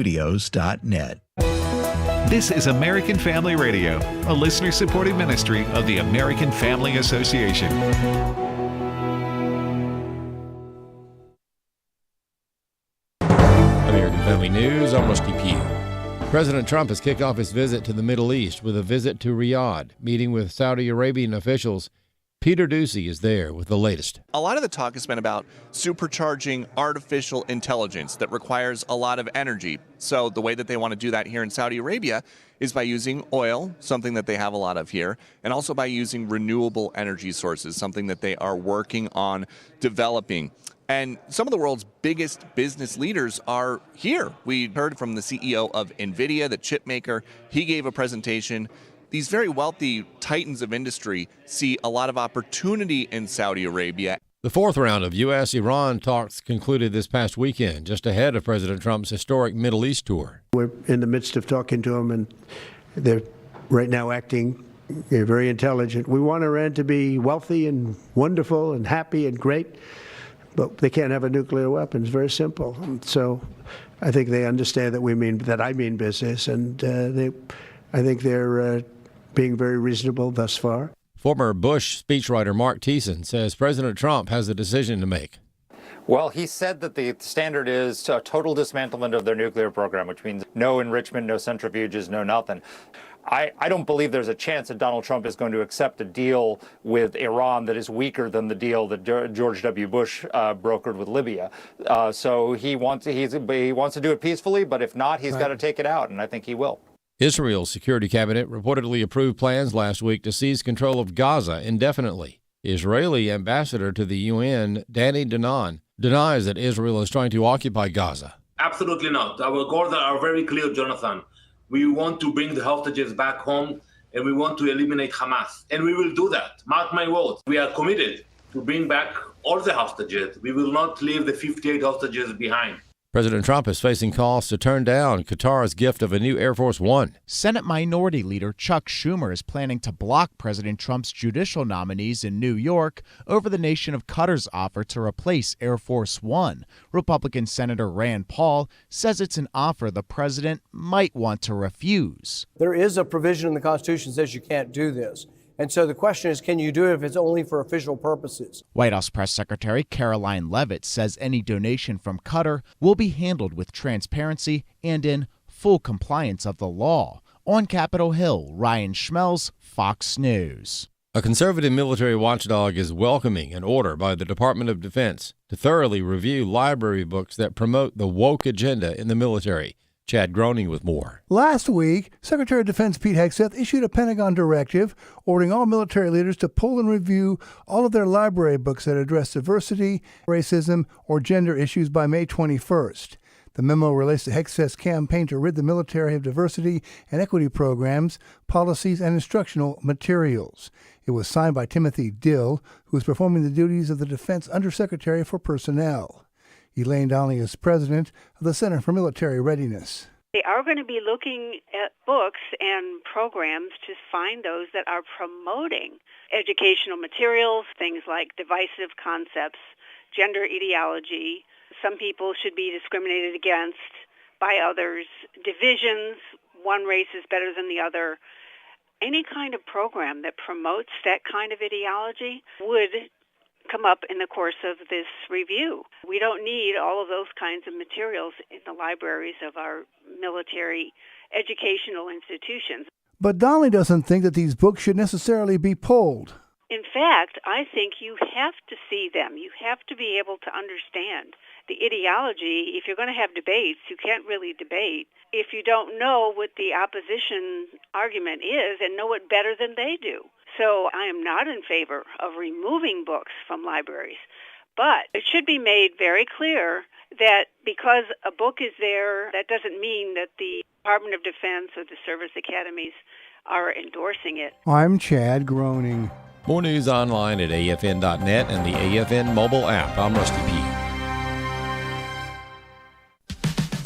AmericanFamilyStudios.net. This is American Family Radio, a listener-supported ministry of the American Family Association. American Family News, I'm Rusty Pugh. President Trump has kicked off his visit to the Middle East with a visit to Riyadh, meeting with Saudi Arabian officials. Peter Ducey is there with the latest. A lot of the talk has been about supercharging artificial intelligence that requires a lot of energy. So the way that they want to do that here in Saudi Arabia is by using oil, something that they have a lot of here, and also by using renewable energy sources, something that they are working on developing. And some of the world's biggest business leaders are here. We heard from the CEO of NVIDIA, the chip maker. He gave a presentation. These very wealthy titans of industry see a lot of opportunity in Saudi Arabia. The fourth round of U.S.-Iran talks concluded this past weekend, just ahead of President Trump's historic Middle East tour. We're in the midst of talking to them, and they're right now acting very intelligent. We want Iran to be wealthy and wonderful and happy and great, but they can't have a nuclear weapon. It's very simple. And so I think they understand that I mean business, and I think they're being very reasonable thus far. Former Bush speechwriter Mark Thiessen says President Trump has a decision to make. Well, he said that the standard is a total dismantlement of their nuclear program, which means no enrichment, no centrifuges, no nothing. I don't believe there's a chance that Donald Trump is going to accept a deal with Iran that is weaker than the deal that George W. Bush brokered with Libya. So he wants to do it peacefully, but if not, he's got to take it out, and I think he will. Israel's security cabinet reportedly approved plans last week to seize control of Gaza indefinitely. Israeli ambassador to the UN, Danny Danon, denies that Israel is trying to occupy Gaza. Absolutely not. Our goals are very clear, Jonathan. We want to bring the hostages back home, and we want to eliminate Hamas. And we will do that. Mark my words. We are committed to bring back all the hostages. We will not leave the 58 hostages behind. President Trump is facing calls to turn down Qatar's gift of a new Air Force One. Senate Minority Leader Chuck Schumer is planning to block President Trump's judicial nominees in New York over the nation of Qatar's offer to replace Air Force One. Republican Senator Rand Paul says it's an offer the president might want to refuse. There is a provision in the Constitution that says you can't do this. And so the question is, can you do it if it's only for official purposes? White House Press Secretary Caroline Leavitt says any donation from Qatar will be handled with transparency and in full compliance of the law. On Capitol Hill, Ryan Schmelz, Fox News. A conservative military watchdog is welcoming an order by the Department of Defense to thoroughly review library books that promote the woke agenda in the military. Chad Groening with more. Last week, Secretary of Defense Pete Hegseth issued a Pentagon directive ordering all military leaders to pull and review all of their library books that address diversity, racism, or gender issues by May 21st. The memo relates to Hegseth's campaign to rid the military of diversity and equity programs, policies, and instructional materials. It was signed by Timothy Dill, who is performing the duties of the Defense Undersecretary for Personnel. Elaine Donnelly is president of the Center for Military Readiness. They are going to be looking at books and programs to find those that are promoting educational materials, things like divisive concepts, gender ideology. Some people should be discriminated against by others, divisions, one race is better than the other. Any kind of program that promotes that kind of ideology would come up in the course of this review. We don't need all of those kinds of materials in the libraries of our military educational institutions. But Donnelly doesn't think that these books should necessarily be pulled. In fact, I think you have to see them. You have to be able to understand the ideology. If you're going to have debates, you can't really debate if you don't know what the opposition argument is and know it better than they do. So I am not in favor of removing books from libraries. But it should be made very clear that because a book is there, that doesn't mean that the Department of Defense or the service academies are endorsing it. I'm Chad Groening. More news online at afn.net and the AFN mobile app. I'm Rusty P.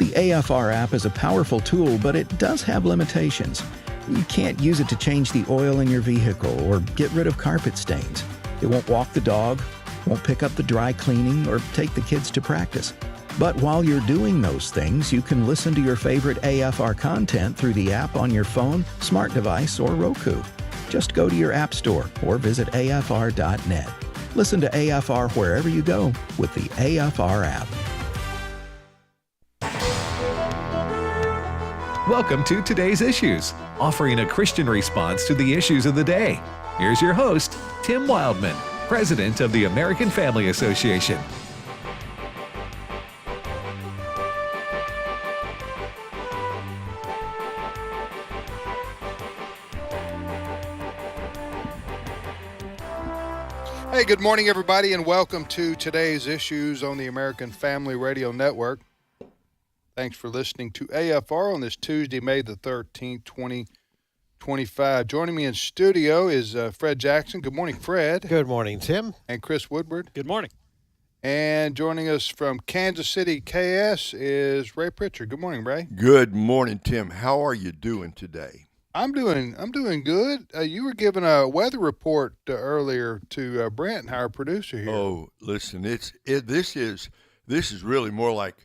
The AFR app is a powerful tool, but it does have limitations. You can't use it to change the oil in your vehicle or get rid of carpet stains. It won't walk the dog, won't pick up the dry cleaning, or take the kids to practice. But while you're doing those things, you can listen to your favorite AFR content through the app on your phone, smart device, or Roku. Just go to your app store or visit afr.net. Listen to AFR wherever you go with the AFR app. Welcome to Today's Issues, offering a Christian response to the issues of the day. Here's your host, Tim Wildman, President of the American Family Association. Hey, good morning, everybody, and welcome to Today's Issues on the American Family Radio Network. Thanks for listening to AFR on this Tuesday, May the 13th, 2025. Joining me in studio is Fred Jackson. Good morning, Fred. Good morning, Tim. And Chris Woodward. Good morning. And joining us from Kansas City, KS, is Ray Pritchard. Good morning, Ray. Good morning, Tim. How are you doing today? I'm doing good. You were giving a weather report earlier to Brent, our producer here. Oh, listen, this is really more like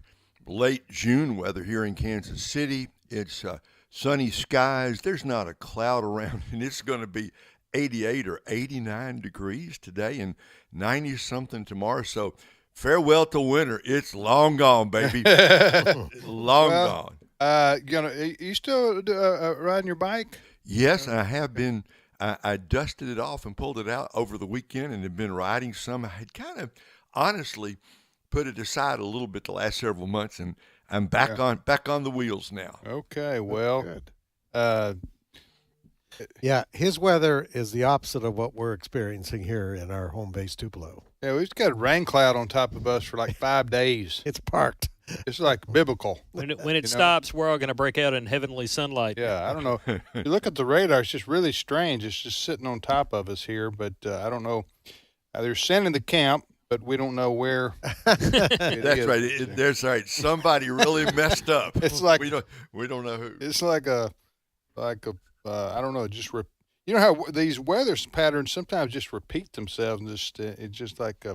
late June weather here in Kansas City. It's sunny skies. There's not a cloud around, and it's going to be 88 or 89 degrees today and 90-something tomorrow. So farewell to winter. It's long gone, baby. Gone. You still riding your bike? Yes, I have been. I dusted it off and pulled it out over the weekend and have been riding some. I had kind of honestly put it aside a little bit the last several months, and I'm back on the wheels now. Okay, well, yeah, his weather is the opposite of what we're experiencing here in our home base Tupelo. Yeah, we've got a rain cloud on top of us for like 5 days. It's parked. It's like biblical. When it stops, we're all going to break out in heavenly sunlight. Yeah, I don't know. You look at the radar, it's just really strange. It's just sitting on top of us here, but I don't know. They're sending the camp, but we don't know where. That's right. That's right. Somebody really messed up. It's like we don't know who. It's like a I don't know. Just you know how these weather patterns sometimes just repeat themselves. And it's just like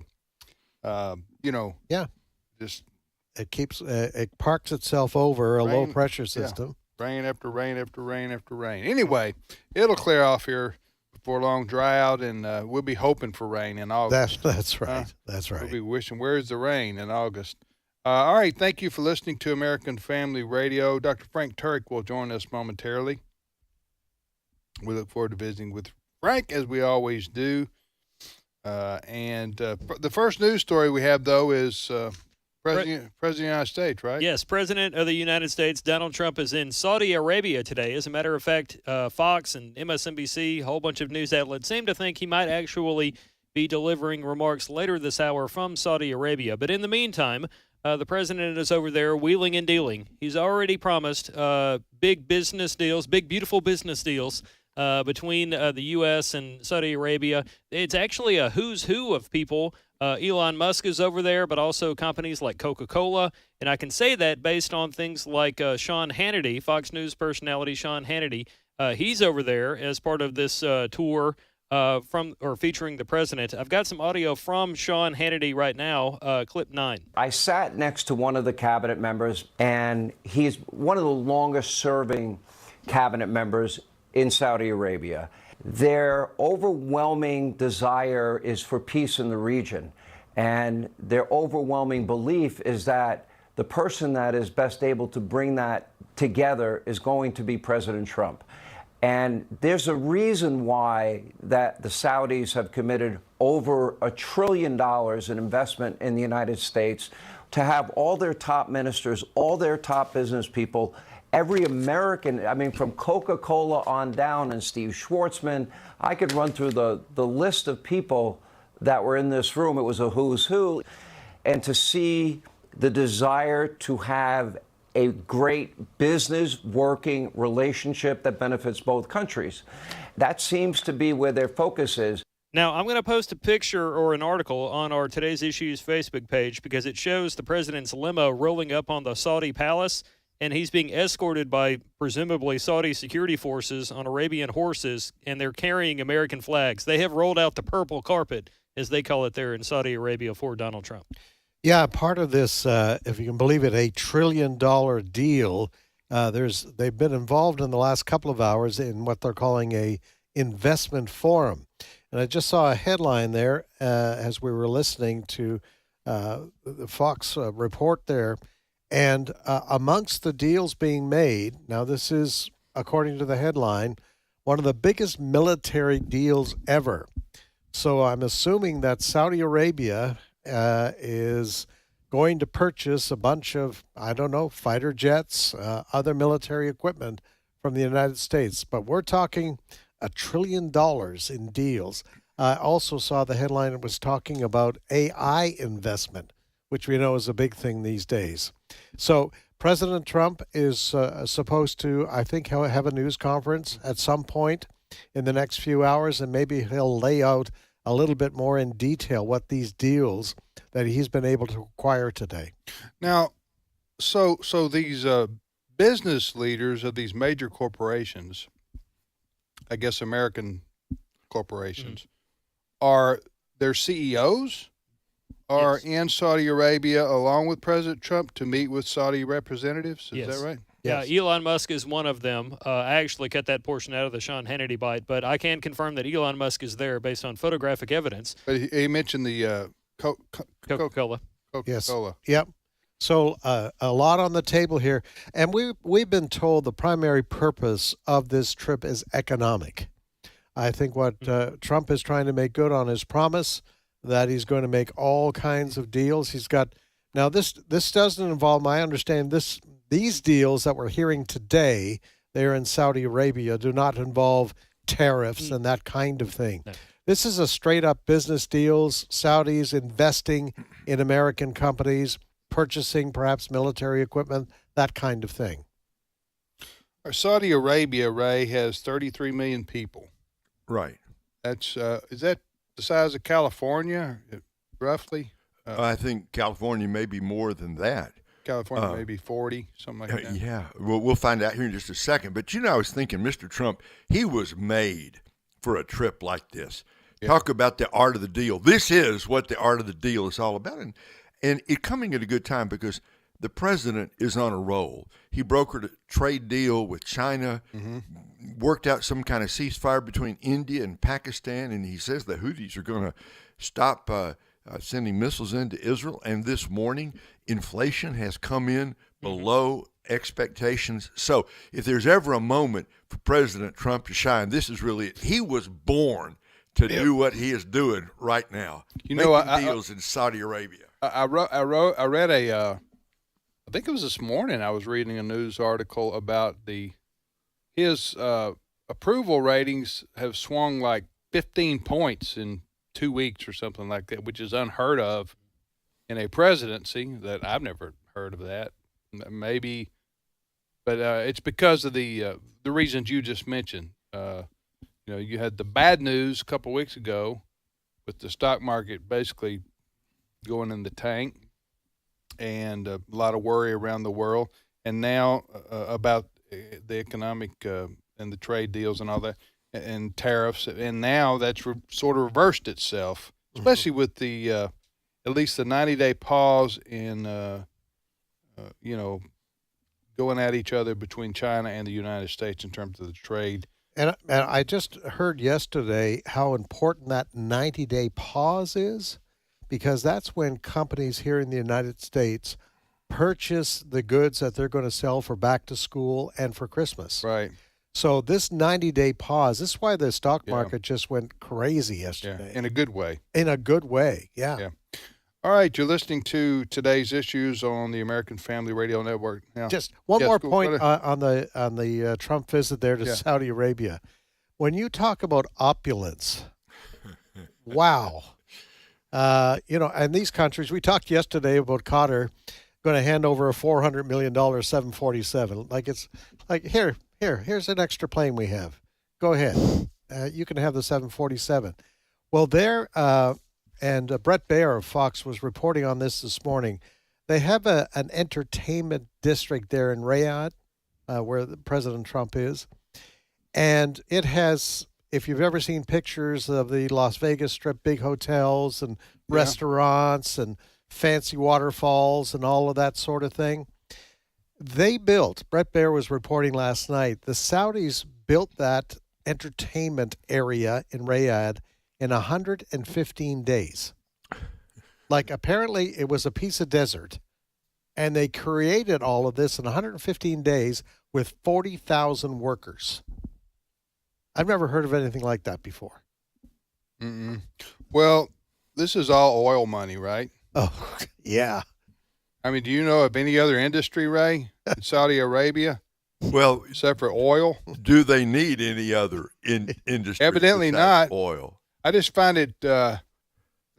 yeah, just. It keeps it parks itself over a low pressure system. Yeah. Rain after rain after rain after rain. Anyway, it'll clear off here before long, dry out, and we'll be hoping for rain in August. That's right. That's right. We'll be wishing, where's the rain in August? All right, thank you for listening to American Family Radio. Dr. Frank Turek will join us momentarily. We look forward to visiting with Frank, as we always do. The first news story we have, though, is President of the United States, right? Yes, President of the United States, Donald Trump, is in Saudi Arabia today. As a matter of fact, Fox and MSNBC, a whole bunch of news outlets, seem to think he might actually be delivering remarks later this hour from Saudi Arabia. But in the meantime, the president is over there wheeling and dealing. He's already promised big business deals, big, beautiful business deals between the U.S. and Saudi Arabia. It's actually a who's who of people. Elon Musk is over there, but also companies like Coca-Cola. And I can say that based on things like Sean Hannity, Fox News personality Sean Hannity. He's over there as part of this tour featuring the president. I've got some audio from Sean Hannity right now, clip 9. I sat next to one of the cabinet members, and he's one of the longest-serving cabinet members in Saudi Arabia. Their overwhelming desire is for peace in the region, and their overwhelming belief is that the person that is best able to bring that together is going to be President Trump. And there's a reason why that the Saudis have committed over $1 trillion in investment in the United States to have all their top ministers, all their top business people, every American, I mean, from Coca-Cola on down, and Steve Schwartzman. I could run through the list of people that were in this room. It was a who's who. And to see the desire to have a great business working relationship that benefits both countries, that seems to be where their focus is. Now, I'm going to post a picture or an article on our Today's Issues Facebook page because it shows the president's limo rolling up on the Saudi palace, and he's being escorted by presumably Saudi security forces on Arabian horses, and they're carrying American flags. They have rolled out the purple carpet, as they call it there in Saudi Arabia, for Donald Trump. Yeah, part of this, if you can believe it, $1 trillion deal. They've been involved in the last couple of hours in what they're calling a investment forum. And I just saw a headline there as we were listening to the Fox report there. And amongst the deals being made, now this is, according to the headline, one of the biggest military deals ever. So I'm assuming that Saudi Arabia is going to purchase a bunch of, I don't know, fighter jets, other military equipment from the United States. But we're talking $1 trillion in deals. I also saw the headline. It was talking about AI investment, which we know is a big thing these days. So President Trump is supposed to, I think, have a news conference at some point in the next few hours, and maybe he'll lay out a little bit more in detail what these deals that he's been able to acquire today. Now, so these business leaders of these major corporations, I guess American corporations, are their CEOs are in Saudi Arabia along with President Trump to meet with Saudi representatives. Is that right? Yeah, Elon Musk is one of them. I actually cut that portion out of the Sean Hannity bite, but I can confirm that Elon Musk is there based on photographic evidence. But he mentioned the Coca-Cola. Yes. Yep. So a lot on the table here. And we've been told the primary purpose of this trip is economic. I think what Trump is trying to make good on his promise that he's going to make all kinds of deals. He's got now this doesn't involve, I understand these deals that we're hearing today, they're in Saudi Arabia, do not involve tariffs and that kind of thing. No. This is a straight up business deals, Saudis investing in American companies, purchasing perhaps military equipment, that kind of thing. Saudi Arabia, Ray, has 33 million people. Right. That's is that the size of California, roughly? I think California may be more than that. California maybe 40, something like that. Yeah, we'll find out here in just a second. But I was thinking, Mr. Trump, he was made for a trip like this. Yeah. Talk about the art of the deal. This is what the art of the deal is all about, and it coming at a good time because the president is on a roll. He brokered a trade deal with China, worked out some kind of ceasefire between India and Pakistan, and he says the Houthis are going to stop sending missiles into Israel. And this morning, inflation has come in below expectations. So if there's ever a moment for President Trump to shine, this is really it. He was born to do what he is doing right now. Making deals in Saudi Arabia. I read I think it was this morning I was reading a news article about his approval ratings have swung like 15 points in 2 weeks or something like that, which is unheard of in a presidency. That I've never heard of that. Maybe, but it's because of the reasons you just mentioned. You had the bad news a couple weeks ago with the stock market basically going in the tank, and a lot of worry around the world, and now about the economic and the trade deals and all that, and tariffs, and now that's sort of reversed itself, especially with the at least the 90-day pause in going at each other between China and the United States in terms of the trade. And I just heard yesterday how important that 90-day pause is, because that's when companies here in the United States purchase the goods that they're going to sell for back to school and for Christmas. Right. So this 90-day pause, this is why the stock market just went crazy yesterday. Yeah, in a good way. In a good way, yeah. All right, you're listening to today's issues on the American Family Radio Network. Now, just one more point on the Trump visit there to Saudi Arabia. When you talk about opulence, wow. And these countries, we talked yesterday about Qatar going to hand over a $400 million 747. It's like, here's an extra plane we have. Go ahead. You can have the 747. Well, and Brett Baer of Fox was reporting on this morning. They have an entertainment district there in Riyadh, where President Trump is. And it has, if you've ever seen pictures of the Las Vegas Strip, big hotels and restaurants and fancy waterfalls and all of that sort of thing. Brett Baer was reporting last night, the Saudis built that entertainment area in Riyadh in 115 days. Like, apparently it was a piece of desert, and they created all of this in 115 days with 40,000 workers. I've never heard of anything like that before. Mm-mm. Well, this is all oil money, right? Oh, yeah. I mean, do you know of any other industry, Ray, in Saudi Arabia? Well, except for oil? Do they need any other industry? Evidently not. Oil. I just find it the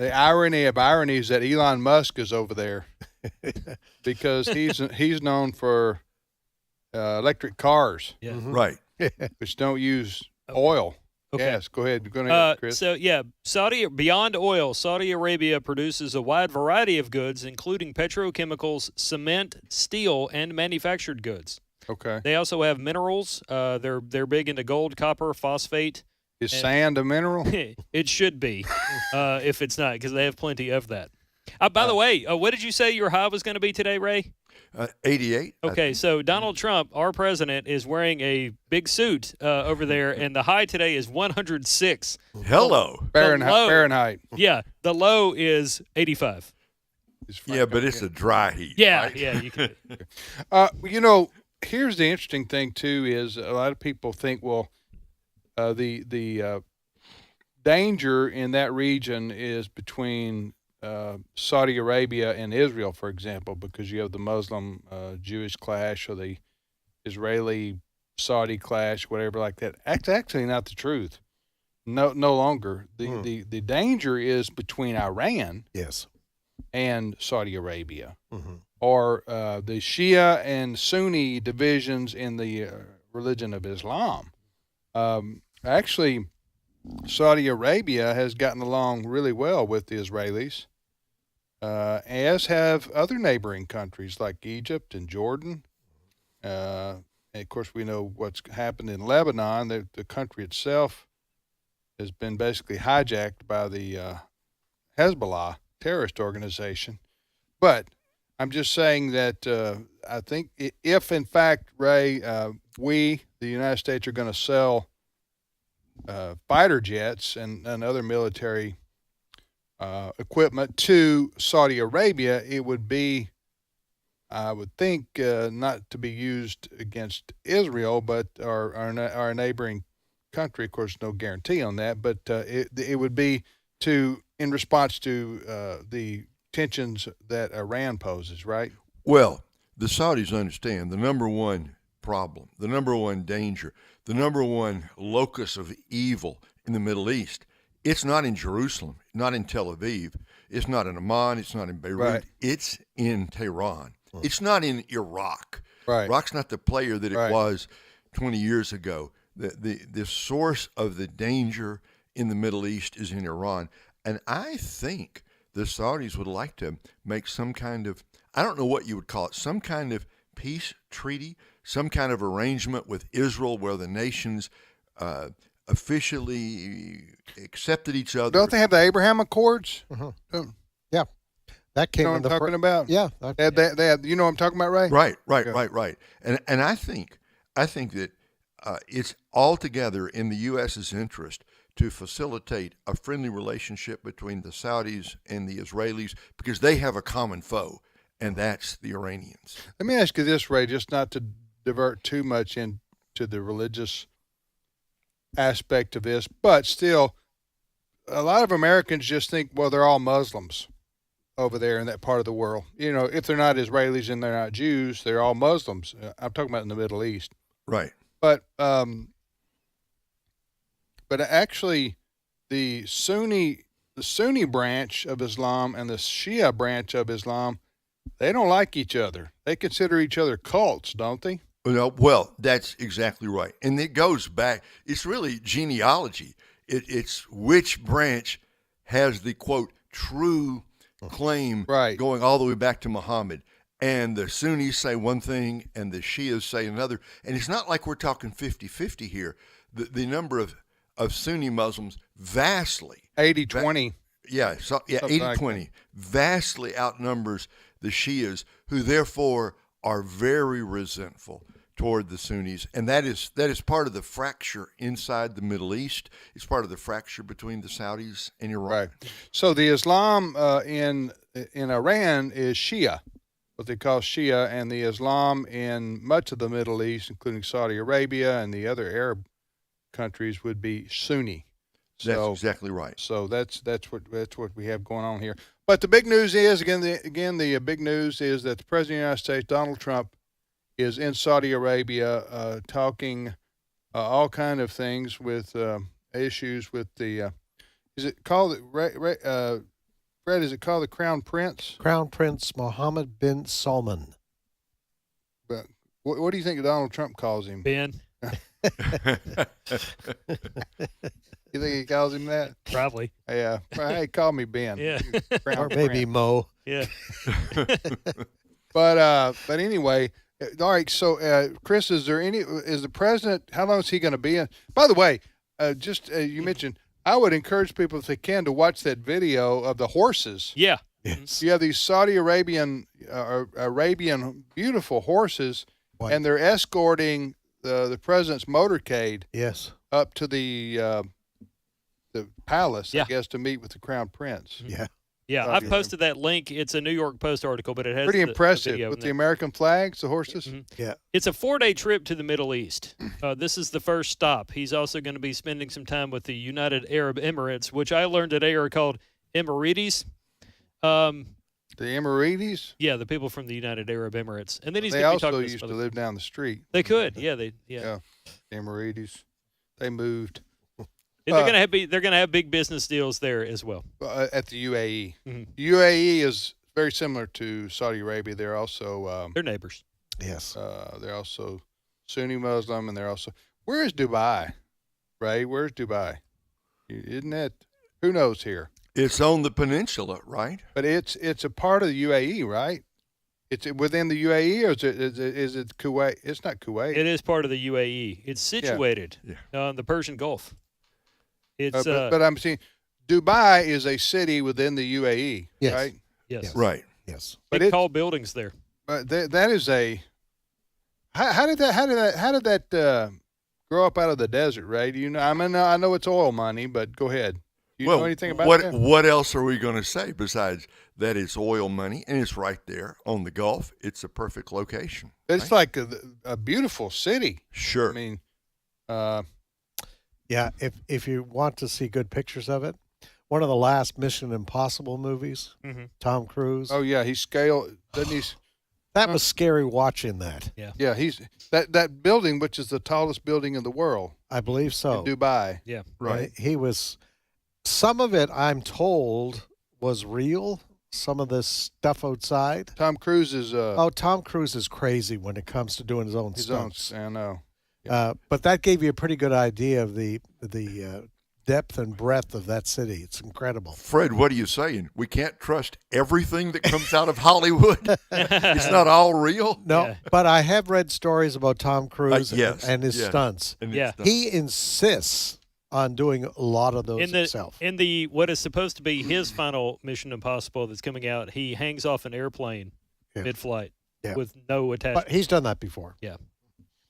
irony of ironies that Elon Musk is over there because he's known for electric cars, right, which don't use oil. Okay. Yes, go ahead. Go ahead, Chris. So, beyond oil, Saudi Arabia produces a wide variety of goods, including petrochemicals, cement, steel, and manufactured goods. Okay. They also have minerals. They're big into gold, copper, phosphate. Is sand a mineral? It should be, if it's not, because they have plenty of that. By the way, what did you say your high was going to be today, Ray? 88. Okay, so Donald Trump, our president, is wearing a big suit over there, and the high today is 106. Hello. Fahrenheit. Yeah, the low is 85. Yeah, but it's a dry heat. Yeah, right? yeah, you can. Here's the interesting thing, too, is a lot of people think, well, the danger in that region is between Saudi Arabia and Israel, for example, because you have the Muslim Jewish clash or the Israeli Saudi clash, whatever like that. That's actually not the truth. No longer. The danger is between Iran, and Saudi Arabia, or the Shia and Sunni divisions in the religion of Islam. Actually, Saudi Arabia has gotten along really well with the Israelis, as have other neighboring countries like Egypt and Jordan. And of course, we know what's happened in Lebanon. The country itself has been basically hijacked by the Hezbollah terrorist organization. But I'm just saying that I think if, in fact, Ray, we, the United States, are going to sell fighter jets and other military equipment to Saudi Arabia, it would be, I would think, not to be used against Israel, but our neighboring country. Of course, no guarantee on that, but it would be in response to the tensions that Iran poses, right? Well, the Saudis understand the number one problem, the number one danger, the number one locus of evil in the Middle East. It's not in Jerusalem, not in Tel Aviv. It's not in Amman. It's not in Beirut. Right. It's in Tehran. It's not in Iraq. Right. Iraq's not the player that it was 20 years ago. The source of the danger in the Middle East is in Iran. And I think the Saudis would like to make some kind of, I don't know what you would call it, some kind of peace treaty, some kind of arrangement with Israel where the nations officially accepted each other. Don't they have the Abraham Accords? Yeah. That came you know in what I'm talking about? Yeah. They had, you know what I'm talking about, Ray? Right. And I think that it's altogether in the U.S.'s interest to facilitate a friendly relationship between the Saudis and the Israelis because they have a common foe, and that's the Iranians. Let me ask you this, Ray, just not to divert too much into the religious aspect of this, but still, a lot of Americans just think, well, they're all Muslims over there in that part of the world. You know, if they're not Israelis and they're not Jews, they're all Muslims. I'm talking about in the Middle East. Right. But actually, the Sunni branch of Islam and the Shia branch of Islam, they don't like each other. They consider each other cults, don't they? Well, that's exactly right. And it goes back, it's really genealogy. It's which branch has the, quote, true claim going all the way back to Muhammad. And the Sunnis say one thing and the Shias say another. And it's not like we're talking 50-50 here. The number of Sunni Muslims vastly. 80-20. 80-20 vastly outnumbers the Shias, who therefore are very resentful toward the Sunnis, and that is part of the fracture inside the Middle East. It's part of the fracture between the Saudis and Iran. Right. So the Islam in Iran is Shia, what they call Shia, and the Islam in much of the Middle East, including Saudi Arabia and the other Arab countries, would be Sunni. That's exactly right. So that's what we have going on here. But the big news is the big news is that the President of the United States, Donald Trump, is in Saudi Arabia talking all kind of things with issues with the is it called Fred, is it called the Crown Prince? Crown Prince Mohammed bin Salman. But what do you think Donald Trump calls him? Ben. You think he calls him that? Probably. Yeah. Hey, call me Ben. Yeah. Or maybe Mo. Yeah. But anyway, all right. So, Chris, is the president? How long is he going to be in? By the way, you mentioned, I would encourage people if they can to watch that video of the horses. Yeah. Yes. You have these Saudi Arabian beautiful horses, and they're escorting the president's motorcade. Yes. Up to the palace, Yeah. I guess, to meet with the crown prince. Yeah. Yeah, I posted that link. It's a New York Post article, but it has Pretty the impressive video with in the there. American flags, the horses. Mhm. Yeah. It's a 4-day trip to the Middle East. This is the first stop. He's also going to be spending some time with the United Arab Emirates, which I learned today are called Emiratis. The Emiratis? Yeah, the people from the United Arab Emirates. And then he's They going to be also talking used some to other- live down the street. They could. Yeah, Yeah. Emiratis. They moved. And they're going to have big business deals there as well. At the UAE. Mhm. UAE is very similar to Saudi Arabia. They're also They're neighbors. Yes. they're also Sunni Muslim, and they're also. Where is Dubai, Ray? Where's Dubai? Isn't that? Who knows here? It's on the peninsula, right? But it's a part of the UAE, right? It's within the UAE, or is it Kuwait? It's not Kuwait. It is part of the UAE. It's situated on the Persian Gulf. It's but I'm saying Dubai is a city within the UAE, Yes. right? yes. Right. Yes. But Big tall buildings there. But that is a. How did that grow up out of the desert, Ray? Do you know? I mean, I know it's oil money, but go ahead. Do you know anything about that? What else are we going to say besides that it's oil money and it's right there on the Gulf? It's a perfect location. It's like a beautiful city. Sure. I mean, Yeah, if you want to see good pictures of it, one of the last Mission Impossible movies, Tom Cruise. oh yeah, he scaled. Doesn't he? That was scary watching that. Yeah, he's that building, which is the tallest building in the world, I believe so. in Dubai. Yeah. Right. He was. Some of it, I'm told, was real. Some of the stuff outside. Tom Cruise is Tom Cruise is crazy when it comes to doing his own his stunts. own. I know. But that gave you a pretty good idea of the depth and breadth of that city. It's incredible. Fred, what are you saying? We can't trust everything that comes out of Hollywood? It's not all real? No, but I have read stories about Tom Cruise yes, and his yes. stunts. And Yeah. it's- He insists on doing a lot of those himself. In the what is supposed to be his final Mission Impossible that's coming out, he hangs off an airplane mid-flight with no attachment. But he's done that before. Yeah.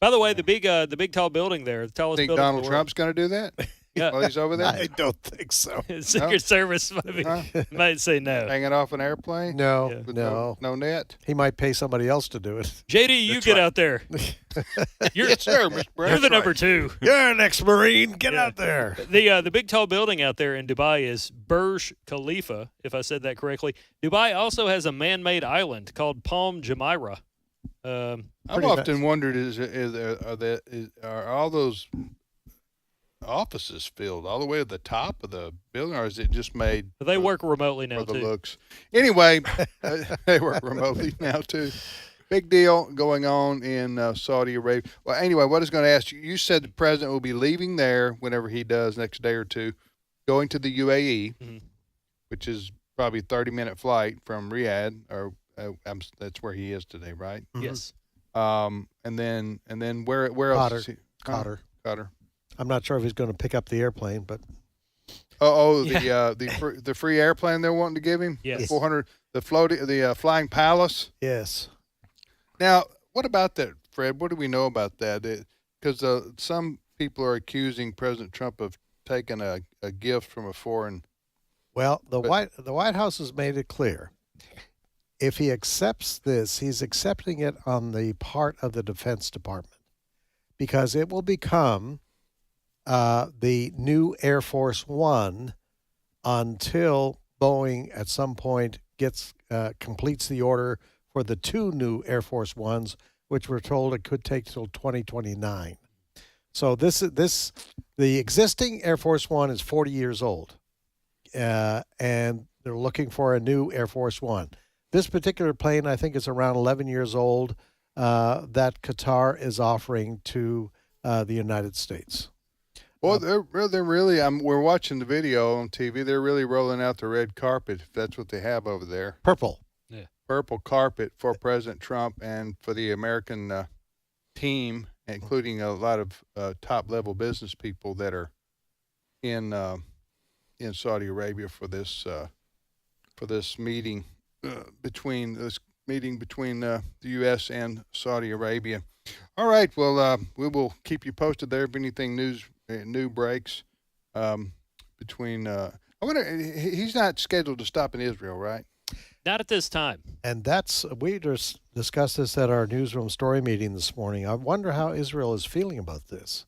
By the way, the big tall building there, the tallest Think building in Donald the Trump's going to do that? Yeah. While he's over there? I don't think so. world. Secret Service might say no. Hanging off an airplane? No, Yeah. With no. no net? He might pay somebody else to do it. JD, you get out there. You're, Yes, sir, Mr. Brown. you're the number two. You're an ex-Marine. Get out there. The big tall building out there in Dubai is Burj Khalifa, if I said that correctly. Dubai also has a man-made island called Palm Jumeirah. I've Pretty often nice. wondered: are all those offices filled all the way to the top of the building, or is it just made? They work remotely now for the too. looks. Anyway, they work remotely now too. Big deal going on in Saudi Arabia. Well, anyway, what I was going to ask you, you said the president will be leaving there whenever he does next day or two, going to the UAE, which is probably a 30-minute flight from Riyadh, or that's where he is today, right? Yes. And then where else? Qatar. Is he? Qatar. Qatar. I'm not sure if he's going to pick up the airplane, but The free airplane they're wanting to give him. Yes. 400. The Flying Palace. Yes. Now, what about that, Fred? What do we know about that? Because some people are accusing President Trump of taking a gift from a foreign. Well, the White House has made it clear. If he accepts this, he's accepting it on the part of the Defense Department, because it will become the new Air Force One until Boeing at some point completes the order for the 2 new Air Force Ones, which we're told it could take till 2029. So the existing Air Force One is 40 years old, and they're looking for a new Air Force One. This particular plane, I think, is around 11 years old, that Qatar is offering to the United States. Well, they're really. We're watching the video on TV. They're really rolling out the red carpet, if that's what they have over there. Purple. Yeah. Purple carpet for President Trump and for the American team, including a lot of top-level business people that are in Saudi Arabia for this meeting between the U.S. and Saudi Arabia. All right. Well, we will keep you posted there if anything new breaks. Between I wonder, he's not scheduled to stop in Israel, right? Not at this time. And we just discussed this at our newsroom story meeting this morning. I wonder how Israel is feeling about this.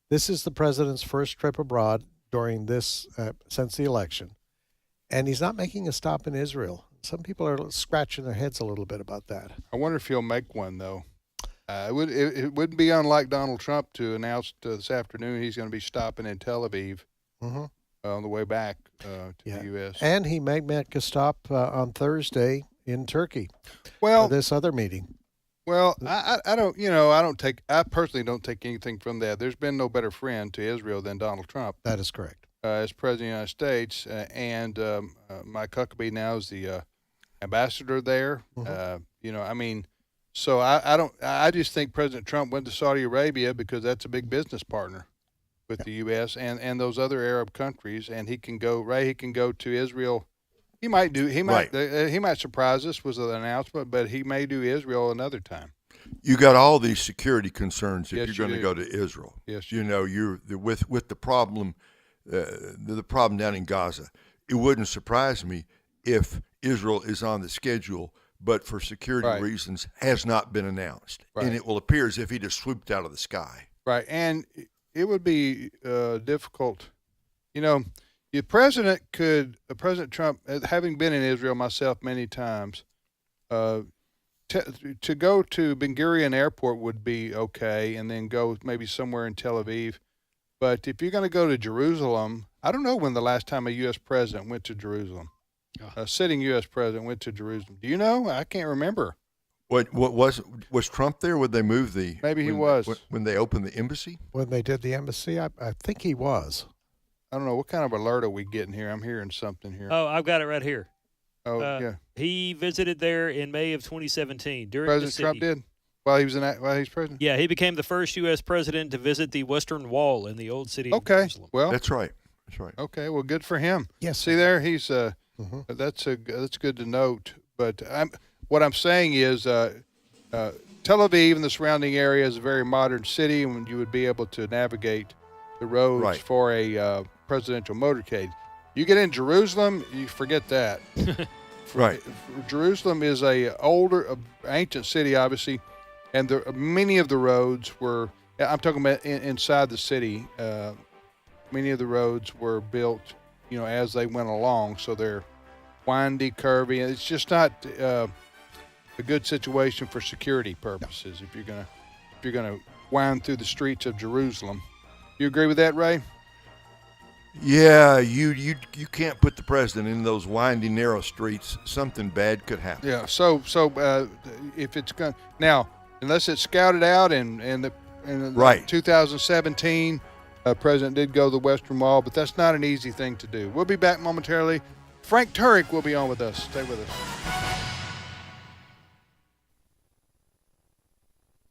This is the president's first trip abroad during this since the election, and he's not making a stop in Israel. Some people are scratching their heads a little bit about that. I wonder if he'll make one, though. It wouldn't be unlike Donald Trump to announce this afternoon he's going to be stopping in Tel Aviv on the way back to the U.S. And he may make a stop on Thursday in Turkey. Well, for this other meeting. Well, I personally don't take anything from that. There's been no better friend to Israel than Donald Trump. That is correct. As President of the United States, and Mike Huckabee now is the ambassador there. So I just think President Trump went to Saudi Arabia because that's a big business partner with the U.S. and those other Arab countries, and he can go to Israel. He might surprise us with an announcement, but he may do Israel another time. You got all these security concerns if Yes, you're going to go to Israel. Yes, you're with the problem, the problem down in Gaza. It wouldn't surprise me if Israel is on the schedule, but for security reasons has not been announced, and it will appear as if he just swooped out of the sky. Right, and it would be difficult. President Trump, having been in Israel myself many times, to go to Ben Gurion Airport would be okay, and then go maybe somewhere in Tel Aviv. But if you're going to go to Jerusalem, I don't know when the last time a U.S. president went to Jerusalem. A sitting U.S. president went to Jerusalem. Do you know? I can't remember. What was Trump there? Would they move the? Maybe he was when they opened the embassy. When they did the embassy, I think he was. I don't know what kind of alert are we getting here. I'm hearing something here. Oh, I've got it right here. Oh, yeah. He visited there in May of 2017 during President the Trump did while he was president. Yeah, he became the first U.S. president to visit the Western Wall in the old city of Jerusalem. Well, that's right. Okay, well, good for him. Yes. See there, he's that's good to note. But what I'm saying is, Tel Aviv and the surrounding area is a very modern city, and you would be able to navigate the roads for a presidential motorcade. You get in Jerusalem, you forget that. Jerusalem is a older, ancient city, obviously, and many of the roads were. I'm talking about inside the city. Many of the roads were built, as they went along, so they're windy, curvy, and it's just not a good situation for security purposes. If you're gonna wind through the streets of Jerusalem, you agree with that, Ray? Yeah, you can't put the president in those windy, narrow streets. Something bad could happen. Yeah. So if it's going now, unless it's scouted out in 2017, president did go to the Western Wall, but that's not an easy thing to do. We'll be back momentarily. Frank Turek will be on with us. Stay with us.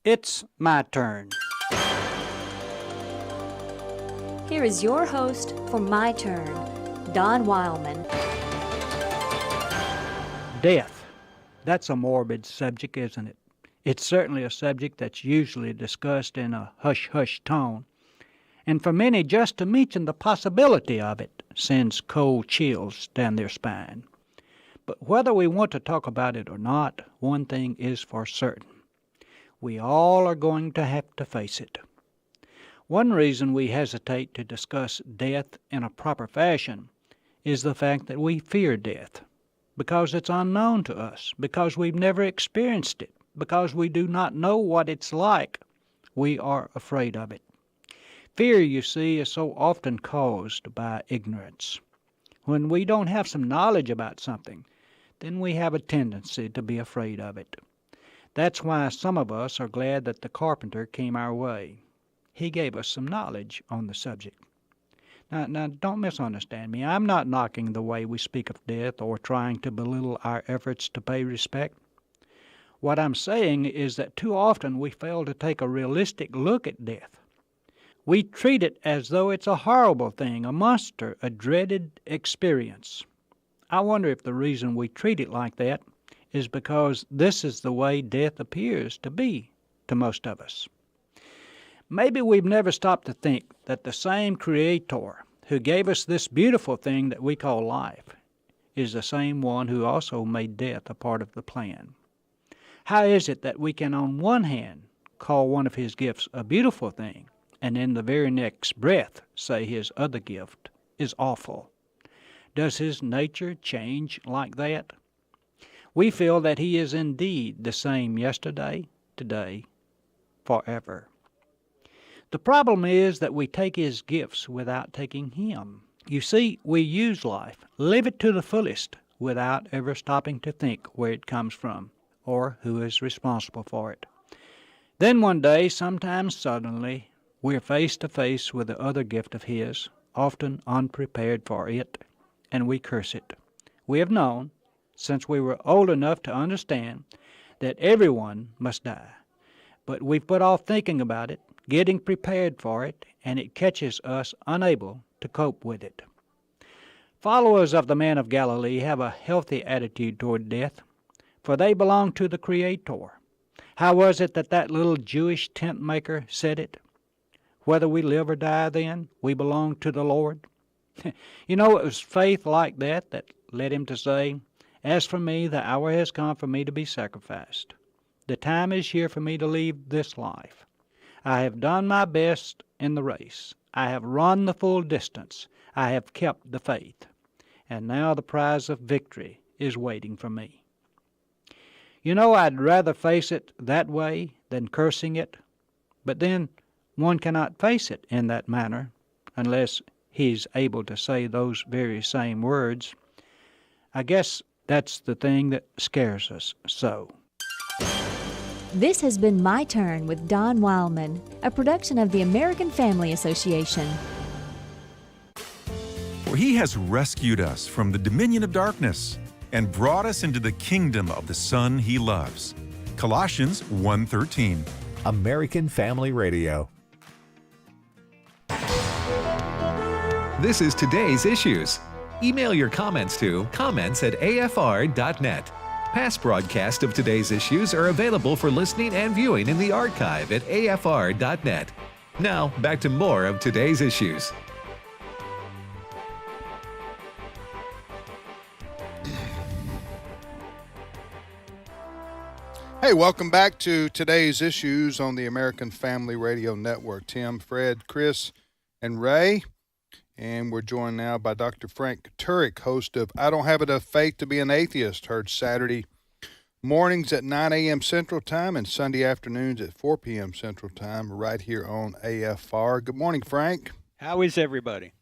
It's my turn. Here is your host for My Turn, Don Wildman. Death. That's a morbid subject, isn't it? It's certainly a subject that's usually discussed in a hush-hush tone. And for many, just to mention the possibility of it sends cold chills down their spine. But whether we want to talk about it or not, one thing is for certain. We all are going to have to face it. One reason we hesitate to discuss death in a proper fashion is the fact that we fear death, because it's unknown to us, because we've never experienced it, because we do not know what it's like. We are afraid of it. Fear, you see, is so often caused by ignorance. When we don't have some knowledge about something, then we have a tendency to be afraid of it. That's why some of us are glad that the carpenter came our way. He gave us some knowledge on the subject. Now, don't misunderstand me. I'm not knocking the way we speak of death or trying to belittle our efforts to pay respect. What I'm saying is that too often we fail to take a realistic look at death. We treat it as though it's a horrible thing, a monster, a dreaded experience. I wonder if the reason we treat it like that is because this is the way death appears to be to most of us. Maybe we've never stopped to think that the same Creator who gave us this beautiful thing that we call life is the same one who also made death a part of the plan. How is it that we can on one hand call one of His gifts a beautiful thing, and in the very next breath say His other gift is awful? Does His nature change like that? We feel that He is indeed the same yesterday, today, forever. The problem is that we take His gifts without taking Him. You see, we use life, live it to the fullest, without ever stopping to think where it comes from or who is responsible for it. Then one day, sometimes suddenly, we're face to face with the other gift of His, often unprepared for it, and we curse it. We have known, since we were old enough to understand, that everyone must die. But we've put off thinking about it, getting prepared for it, and it catches us unable to cope with it. Followers of the man of Galilee have a healthy attitude toward death, for they belong to the Creator. How was it that little Jewish tent maker said it? Whether we live or die then, we belong to the Lord. You know, it was faith like that that led him to say, "As for me, the hour has come for me to be sacrificed. The time is here for me to leave this life. I have done my best in the race. I have run the full distance. I have kept the faith. And now the prize of victory is waiting for me." You know, I'd rather face it that way than cursing it. But then one cannot face it in that manner unless he's able to say those very same words. I guess that's the thing that scares us so. This has been My Turn with Don Wildman, a production of the American Family Association. For He has rescued us from the dominion of darkness and brought us into the kingdom of the Son He loves. Colossians 1:13. American Family Radio. This is today's issues. Email your comments to comments@afr.net. Past broadcasts of today's issues are available for listening and viewing in the archive at afr.net. Now, back to more of today's issues. Hey, welcome back to today's issues on the American Family Radio Network. Tim, Fred, Chris, and Ray. And we're joined now by Dr. Frank Turek, host of I Don't Have Enough Faith to Be an Atheist, heard Saturday mornings at 9 a.m. Central Time and Sunday afternoons at 4 p.m. Central Time right here on AFR. Good morning, Frank. How is everybody?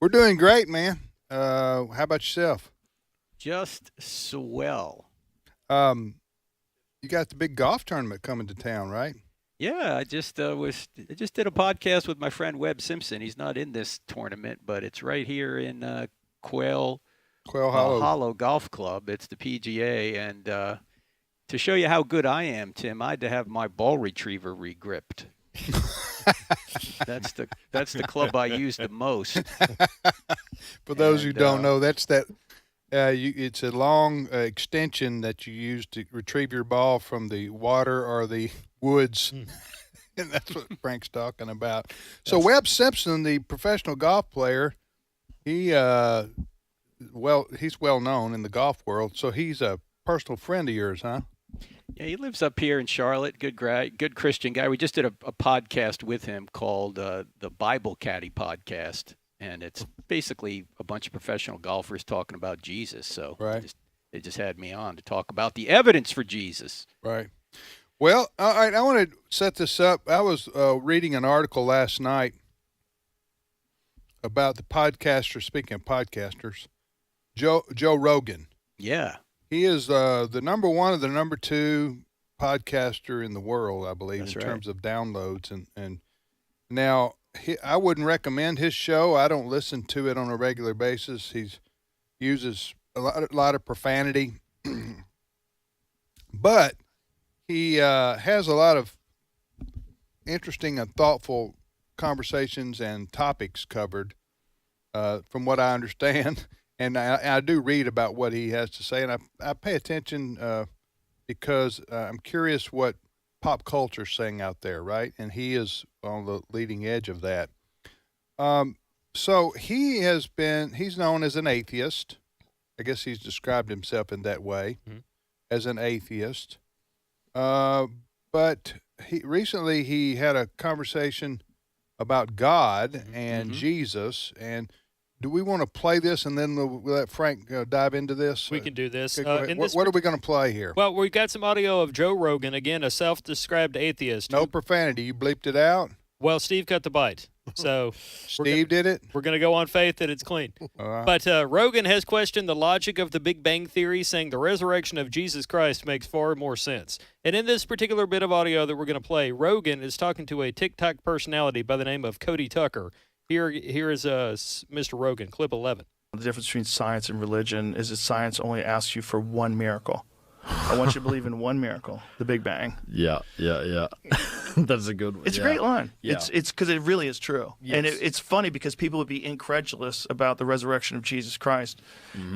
We're doing great, man. How about yourself? Just swell. You got the big golf tournament coming to town, right? Yeah, I just did a podcast with my friend Webb Simpson. He's not in this tournament, but it's right here in Quail Hollow Golf Club. It's the PGA, and to show you how good I am, Tim, I had to have my ball retriever regripped. That's the club I use the most. For those who don't know, that's that. It's a long extension that you use to retrieve your ball from the water or the woods. And that's what Frank's talking about. So Webb Simpson, the professional golf player, he's well known in the golf world. So he's a personal friend of yours, huh? Yeah, he lives up here in Charlotte. Good Christian guy. We just did a podcast with him called the Bible Caddy Podcast, and it's basically a bunch of professional golfers talking about Jesus. So they just had me on to talk about the evidence for Jesus. Right. Well, all right, I want to set this up. I was reading an article last night about the podcaster, speaking of podcasters, Joe Rogan. Yeah. He is the number one or the number two podcaster in the world, I believe, in terms of downloads. And now, I wouldn't recommend his show. I don't listen to it on a regular basis. He uses a lot of profanity. But he has a lot of interesting and thoughtful conversations and topics covered, from what I understand. And I do read about what he has to say, and I pay attention because I'm curious what pop culture's saying out there, right? And he is on the leading edge of that. So he's known as an atheist. I guess he's described himself in that way, as an atheist. But recently he had a conversation about God and Jesus. And do we want to play this, and then we'll let Frank dive into this? We can do this. Okay, what are we going to play here? Well, we've got some audio of Joe Rogan, again, a self-described atheist. No profanity. You bleeped it out? Well, Steve cut the bite. So Steve did it? We're going to go on faith that it's clean. But Rogan has questioned the logic of the Big Bang Theory, saying the resurrection of Jesus Christ makes far more sense. And in this particular bit of audio that we're going to play, Rogan is talking to a TikTok personality by the name of Cody Tucker. Here is Mr. Rogan, clip 11. The difference between science and religion is that science only asks you for one miracle. I want you to believe in one miracle, the Big Bang. Yeah. That's a good one. It's a great line. Yeah. It's because it really is true. Yes. And it's funny because people would be incredulous about the resurrection of Jesus Christ,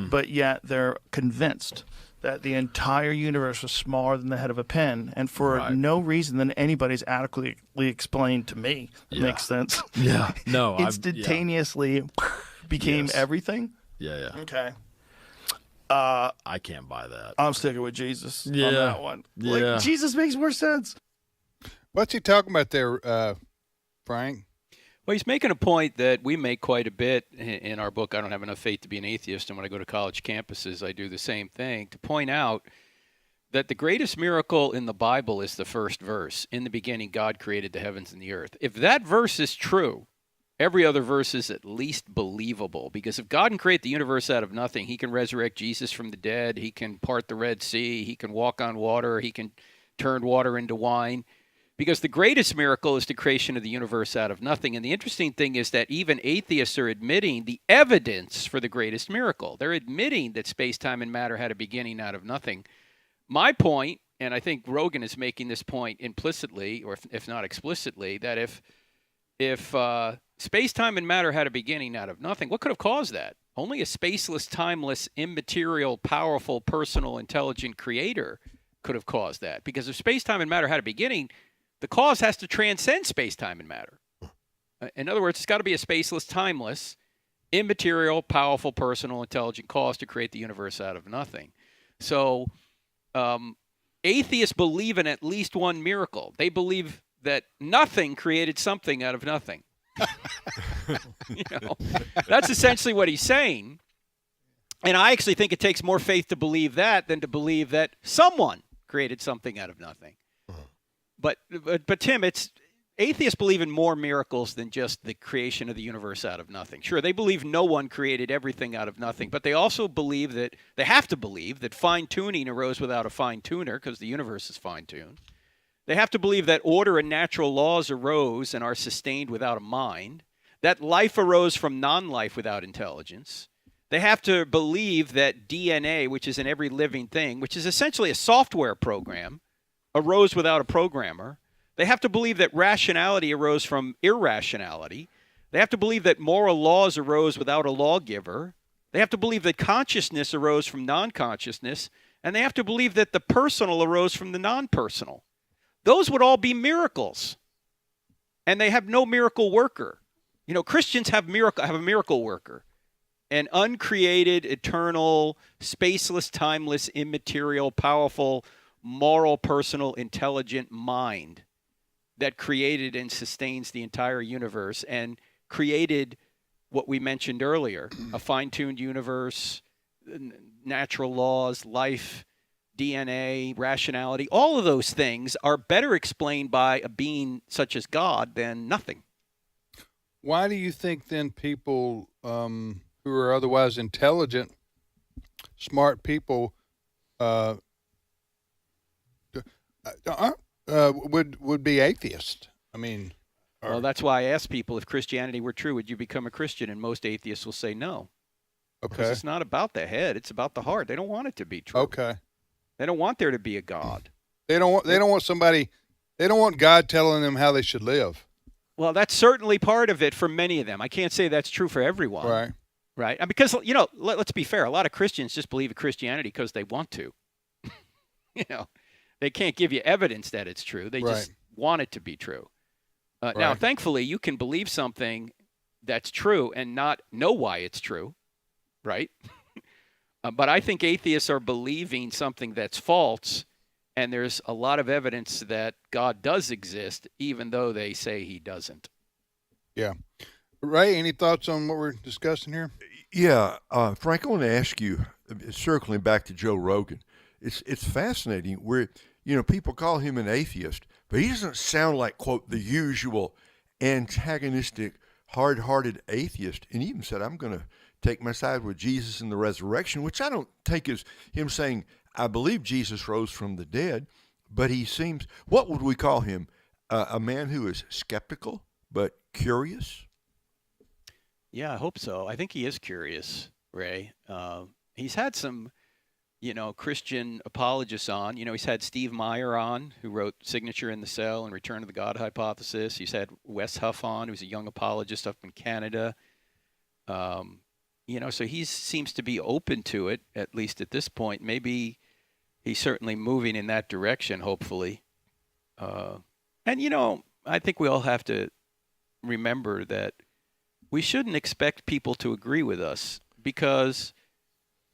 but yet they're convinced that the entire universe was smaller than the head of a pin, and for no reason that anybody's adequately explained to me that makes sense. Yeah. No. Instantaneously became everything. Yeah. Okay. I can't buy that. I'm sticking with Jesus on that one. Like, Jesus makes more sense. What's he talking about there, Frank? Well, he's making a point that we make quite a bit in our book, I Don't Have Enough Faith to Be an Atheist, and when I go to college campuses, I do the same thing, to point out that the greatest miracle in the Bible is the first verse. In the beginning, God created the heavens and the earth. If that verse is true, every other verse is at least believable, because if God can create the universe out of nothing, he can resurrect Jesus from the dead, he can part the Red Sea, he can walk on water, he can turn water into wine. Because the greatest miracle is the creation of the universe out of nothing. And the interesting thing is that even atheists are admitting the evidence for the greatest miracle. They're admitting that space, time, and matter had a beginning out of nothing. My point, and I think Rogan is making this point implicitly, or if not explicitly, that if space, time, and matter had a beginning out of nothing, what could have caused that? Only a spaceless, timeless, immaterial, powerful, personal, intelligent creator could have caused that. Because if space, time, and matter had a beginning, the cause has to transcend space, time, and matter. In other words, it's got to be a spaceless, timeless, immaterial, powerful, personal, intelligent cause to create the universe out of nothing. So atheists believe in at least one miracle. They believe that nothing created something out of nothing. That's essentially what he's saying. And I actually think it takes more faith to believe that than to believe that someone created something out of nothing. But Tim, atheists believe in more miracles than just the creation of the universe out of nothing. Sure, they believe no one created everything out of nothing, but they also believe that they have to believe that fine-tuning arose without a fine-tuner because the universe is fine-tuned. They have to believe that order and natural laws arose and are sustained without a mind, that life arose from non-life without intelligence. They have to believe that DNA, which is in every living thing, which is essentially a software program, arose without a programmer. They have to believe that rationality arose from irrationality. They have to believe that moral laws arose without a lawgiver. They have to believe that consciousness arose from non-consciousness. And they have to believe that the personal arose from the non-personal. Those would all be miracles. And they have no miracle worker. You know, Christians have a miracle worker. An uncreated, eternal, spaceless, timeless, immaterial, powerful, moral, personal, intelligent mind that created and sustains the entire universe and created what we mentioned earlier, a fine-tuned universe, natural laws, life, DNA, rationality. All of those things are better explained by a being such as God than nothing. Why do you think then people who are otherwise intelligent, smart people would be atheists? I mean, well, that's why I ask people, if Christianity were true, would you become a Christian? And most atheists will say no. Okay. Because it's not about the head; it's about the heart. They don't want it to be true. Okay. They don't want there to be a God. They don't want God telling them how they should live. Well, that's certainly part of it for many of them. I can't say that's true for everyone. Right. Right. And because, you know, let's be fair. A lot of Christians just believe in Christianity because they want to. You know, they can't give you evidence that it's true. They just want it to be true. Now, thankfully, you can believe something that's true and not know why it's true. Right. But I think atheists are believing something that's false. And there's a lot of evidence that God does exist, even though they say he doesn't. Yeah. Ray, any thoughts on what we're discussing here? Yeah, Frank, I want to ask you, circling back to Joe Rogan, it's fascinating where, you know, people call him an atheist, but he doesn't sound like, quote, the usual antagonistic, hard-hearted atheist. And he even said, I'm going to take my side with Jesus in the resurrection, which I don't take as him saying, I believe Jesus rose from the dead, but he seems, what would we call him? A man who is skeptical but curious? Yeah, I hope so. I think he is curious, Ray. He's had some, you know, Christian apologists on. You know, he's had Steve Meyer on, who wrote Signature in the Cell and Return of the God Hypothesis. He's had Wes Huff on, who's a young apologist up in Canada. You know, so he seems to be open to it, at least at this point. Maybe he's certainly moving in that direction, hopefully. And, you know, I think we all have to remember that we shouldn't expect people to agree with us because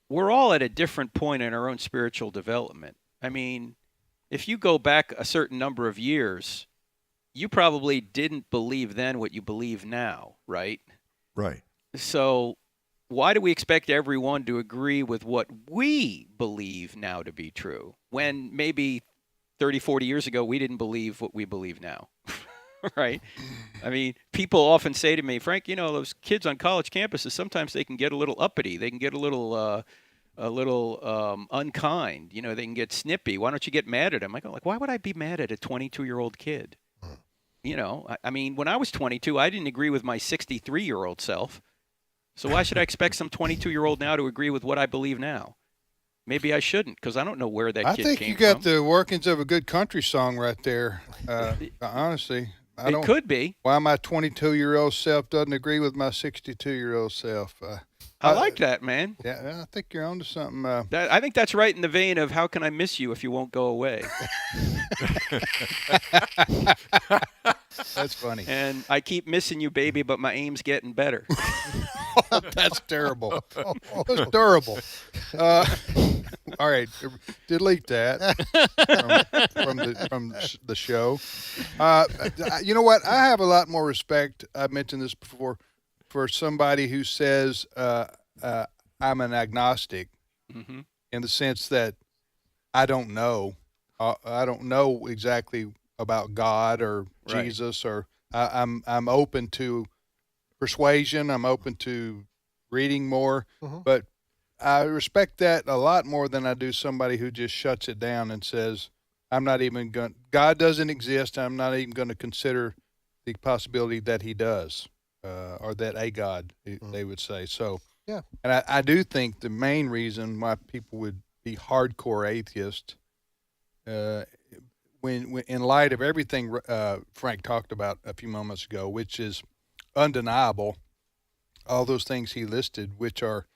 we're all at a different point in our own spiritual development. I mean, if you go back a certain number of years, you probably didn't believe then what you believe now, right? Right. So why do we expect everyone to agree with what we believe now to be true when maybe 30, 40 years ago we didn't believe what we believe now? Right? I mean, people often say to me, Frank, you know, those kids on college campuses, sometimes they can get a little uppity. They can get a little unkind. You know, they can get snippy. Why don't you get mad at them? I go, like, why would I be mad at a 22-year-old kid? You know, I mean, when I was 22, I didn't agree with my 63-year-old self. So why should I expect some 22-year-old now to agree with what I believe now? Maybe I shouldn't, because I don't know where that kid came from. I think you got the workings of a good country song right there, honestly. It could be. Why my 22-year-old self doesn't agree with my 62-year-old self. I like that, man. Yeah, I think you're onto something. I think that's right in the vein of how can I miss you if you won't go away? That's funny. And I keep missing you, baby, but my aim's getting better. That's terrible. That's terrible. All right, delete that from the show. You know what? I have a lot more respect. I've mentioned this before, for somebody who says I'm an agnostic, in the sense that I don't know. I don't know exactly about God or Jesus, or I'm open to persuasion. I'm open to reading more, but I respect that a lot more than I do somebody who just shuts it down and says, I'm not even going, God doesn't exist. I'm not even going to consider the possibility that he does, or that a God, they would say. So, yeah. And I do think the main reason why people would be hardcore atheists, when in light of everything Frank talked about a few moments ago, which is undeniable. All those things he listed, which are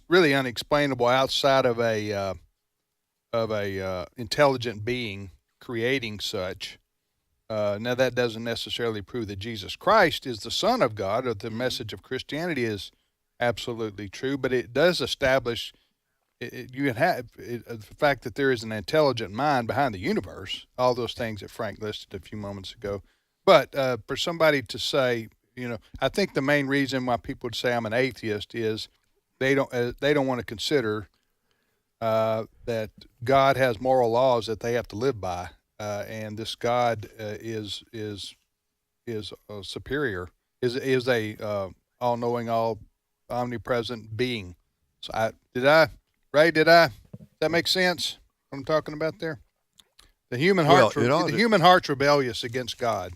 really unexplainable outside of a intelligent being creating such. Now, that doesn't necessarily prove that Jesus Christ is the Son of God or the message of Christianity is absolutely true, but it does establish the fact that there is an intelligent mind behind the universe, all those things that Frank listed a few moments ago. But for somebody to say, I think the main reason why people would say I'm an atheist is they don't want to consider that God has moral laws that they have to live by, and this God is superior, is a all-knowing, all omnipresent being. So did that make sense? What I'm talking about there? The human heart's rebellious against God.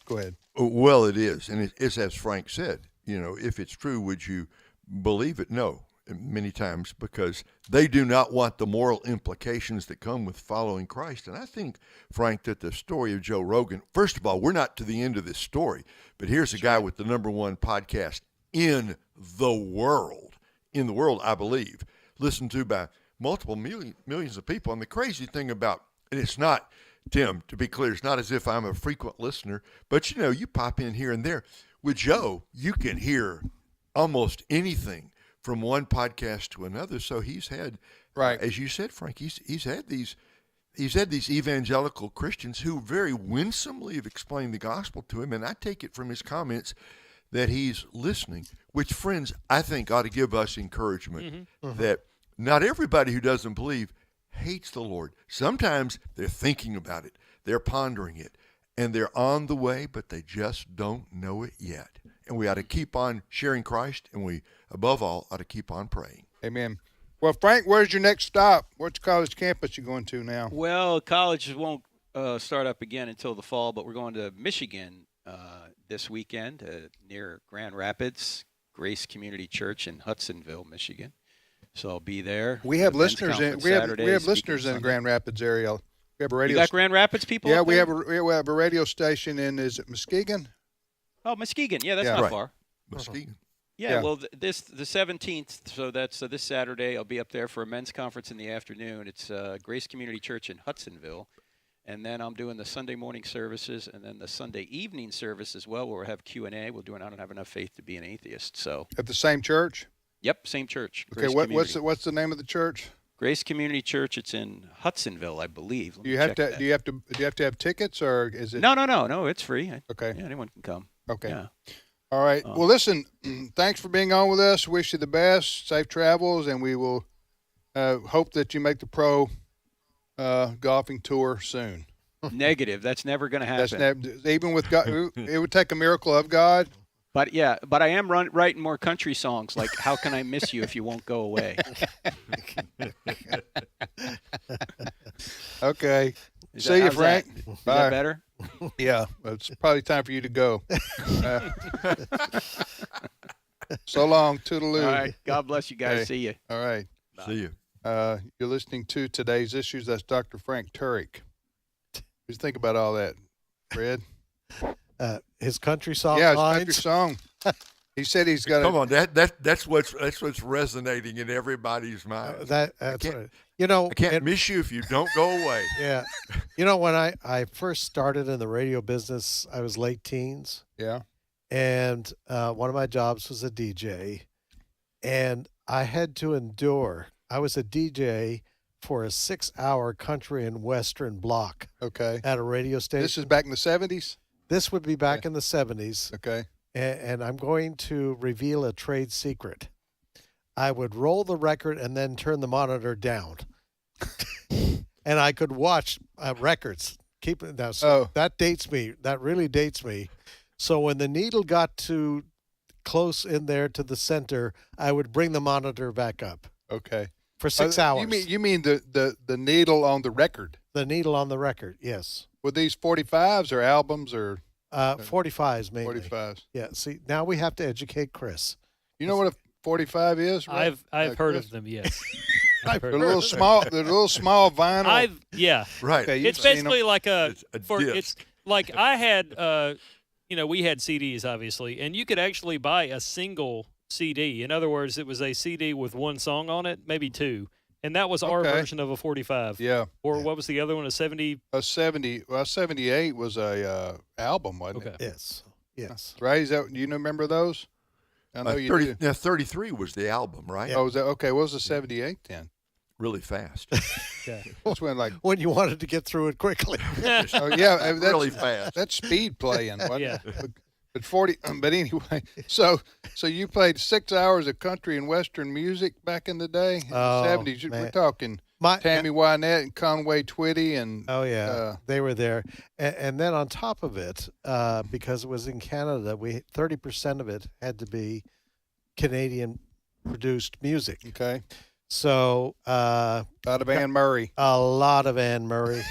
Go ahead. Well, it is, and it's as Frank said. If it's true, would you believe it? No, many times, because they do not want the moral implications that come with following Christ. And I think, Frank, that the story of Joe Rogan. First of all, we're not to the end of this story, but here's a guy with the #1 podcast in the world, I believe, listened to by multiple millions of people. And the crazy thing about, and it's not, Tim, to be clear, it's not as if I'm a frequent listener, but you pop in here and there. With Joe, you can hear almost anything from one podcast to another. So he's had, right, as you said, Frank, he's had these evangelical Christians who very winsomely have explained the gospel to him, and I take it from his comments that he's listening, which, friends, I think ought to give us encouragement that not everybody who doesn't believe hates the Lord. Sometimes they're thinking about it, they're pondering it, and they're on the way, but they just don't know it yet. And we ought to keep on sharing Christ, and we, above all, ought to keep on praying. Amen. Well, Frank, where's your next stop? Which college campus you going to now? Well, college won't start up again until the fall, but we're going to Michigan this weekend near Grand Rapids, Grace Community Church in Hudsonville, Michigan. So I'll be there. We have listeners in Grand Rapids area. We have a radio. You got Grand Rapids people? Yeah, up we there? have a radio station in, is it Muskegon? Oh, Muskegon. Yeah, that's not far. Muskegon. Yeah, well, the 17th, so that's this Saturday. I'll be up there for a men's conference in the afternoon. It's Grace Community Church in Hudsonville. And then I'm doing the Sunday morning services and then the Sunday evening service as well, where we'll have Q&A. We'll do I don't have enough faith to be an atheist. So at the same church? Yep, same church. Okay, what's the name of the church? Grace Community Church. It's in Hudsonville, I believe. Do you have to have tickets, or is it? No. It's free. Okay. Yeah, anyone can come. Okay. Yeah. All right. Well, listen. Thanks for being on with us. Wish you the best. Safe travels, and we will hope that you make the pro golfing tour soon. Negative. That's never going to happen. Even with God, it would take a miracle of God. But I am writing more country songs like "How Can I Miss You If You Won't Go Away." Okay. See you, Frank. Is that better? Yeah, it's probably time for you to go. So long, toodaloo. All right. God bless you guys. Hey. See you. All right. Bye. See you. You're listening to Today's Issues. That's Dr. Frank Turek. What do you think about all that, Fred? His country song. Yeah, his country song. He said he's got. Come on, that's what's resonating in everybody's mind. That's right. I can't miss you if you don't go away. Yeah, when I first started in the radio business, I was late teens. Yeah, and one of my jobs was a DJ, and I had to endure. I was a DJ for a 6-hour country and western block. Okay, at a radio station. This is back in the 70s. This would be back in the 70s. Okay. And I'm going to reveal a trade secret. I would roll the record and then turn the monitor down. And I could watch records. Keep it now. So that dates me. That really dates me. So when the needle got too close in there to the center, I would bring the monitor back up. Okay. For 6 hours. You mean the needle on the record? The needle on the record, yes. Were these 45s or albums or? 45s mainly. 45s. Yeah. See, now we have to educate Chris. You know what a 45 is? Right? I've heard of them. Yes. The little small vinyl. Yeah. Right. Okay, it's basically like it's like I had we had CDs, obviously, and you could actually buy a single CD. In other words, it was a CD with one song on it, maybe two. And that was our version of a 45. Yeah. Or what was the other one, a 70? A 78 was a album, wasn't it? Yes. Right? Do you remember those? I know you do. Yeah, 33 was the album, right? Oh, was that okay? What was the 78 then? Really fast. That's when when you wanted to get through it quickly. Oh yeah, that's, really fast. That's speed playing, wasn't Yeah. it? But 40. But anyway, so you played 6 hours of country and western music back in the day, in the 70s. Man. We're talking Tammy Wynette and Conway Twitty and they were there, and then on top of it, because it was in Canada, 30% of it had to be Canadian produced music. Okay. So a lot of Anne Murray. A lot of Anne Murray.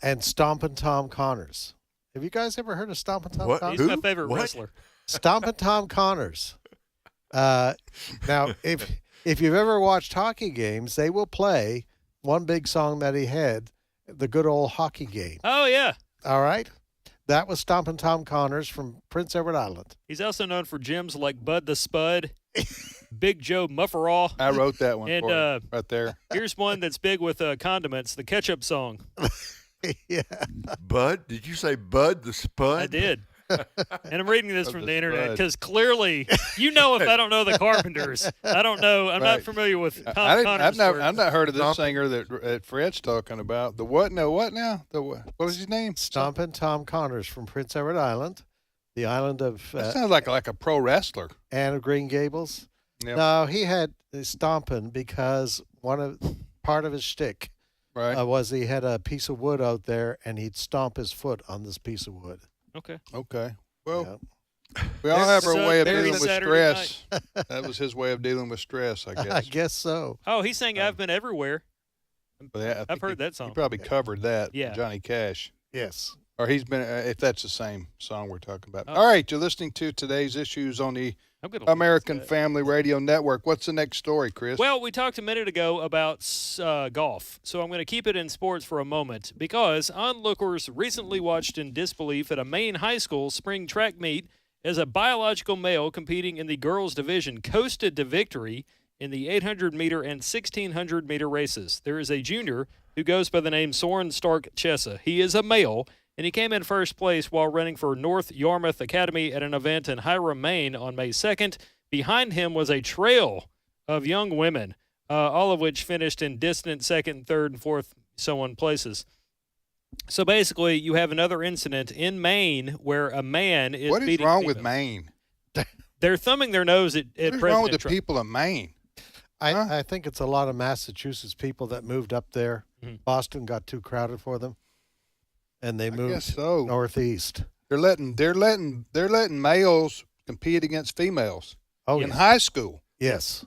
And Stompin' Tom Connors. Have you guys ever heard of Stompin' Tom Connors? He's my favorite wrestler. Stompin' Tom Connors. Now, if you've ever watched hockey games, they will play one big song that he had, the good old hockey game. Oh, yeah. All right? That was Stompin' Tom Connors from Prince Edward Island. He's also known for gyms like Bud the Spud, Big Joe Mufferaw. I wrote that one and, for you, right there. Here's one that's big with condiments, the ketchup song. Yeah. Bud? Did you say Bud the Spud? I did. And I'm reading this from the internet because clearly, if I don't know the Carpenters, I don't know. I'm not familiar with Tom Connors. I've not heard of this singer that Fred's talking about. The what? No, what now? What was his name? Stompin' Tom Connors from Prince Edward Island, the island of. That sounds like a pro wrestler. Anne of Green Gables. Yep. No, he had stomping because part of his shtick was he had a piece of wood out there and he'd stomp his foot on this piece of wood. Okay. Well, we all have our way of dealing with Saturday stress. That was his way of dealing with stress, I guess. I guess so. Oh, he's saying I've been everywhere. I've heard that song. He probably covered that. Yeah. Johnny Cash. Yes. Or he's been, if that's the same song we're talking about. All right, you're listening to Today's Issues on the American Family Radio Network. What's the next story, Chris? Well, we talked a minute ago about golf, so I'm going to keep it in sports for a moment because onlookers recently watched in disbelief at a Maine high school spring track meet as a biological male competing in the girls' division coasted to victory in the 800-meter and 1,600-meter races. There is a junior who goes by the name Soren Stark Chessa. He is a male, and he came in first place while running for North Yarmouth Academy at an event in Hiram, Maine on May 2nd. Behind him was a trail of young women, all of which finished in distant second, third, and fourth, so on places. So basically, you have another incident in Maine where a man is What is beating wrong females. with Maine? They're thumbing their nose at What is President wrong with the Trump. people of Maine? I think it's a lot of Massachusetts people that moved up there. Mm-hmm. Boston got too crowded for them, and they moved guess so. northeast. They're letting males compete against females in high school. Yes.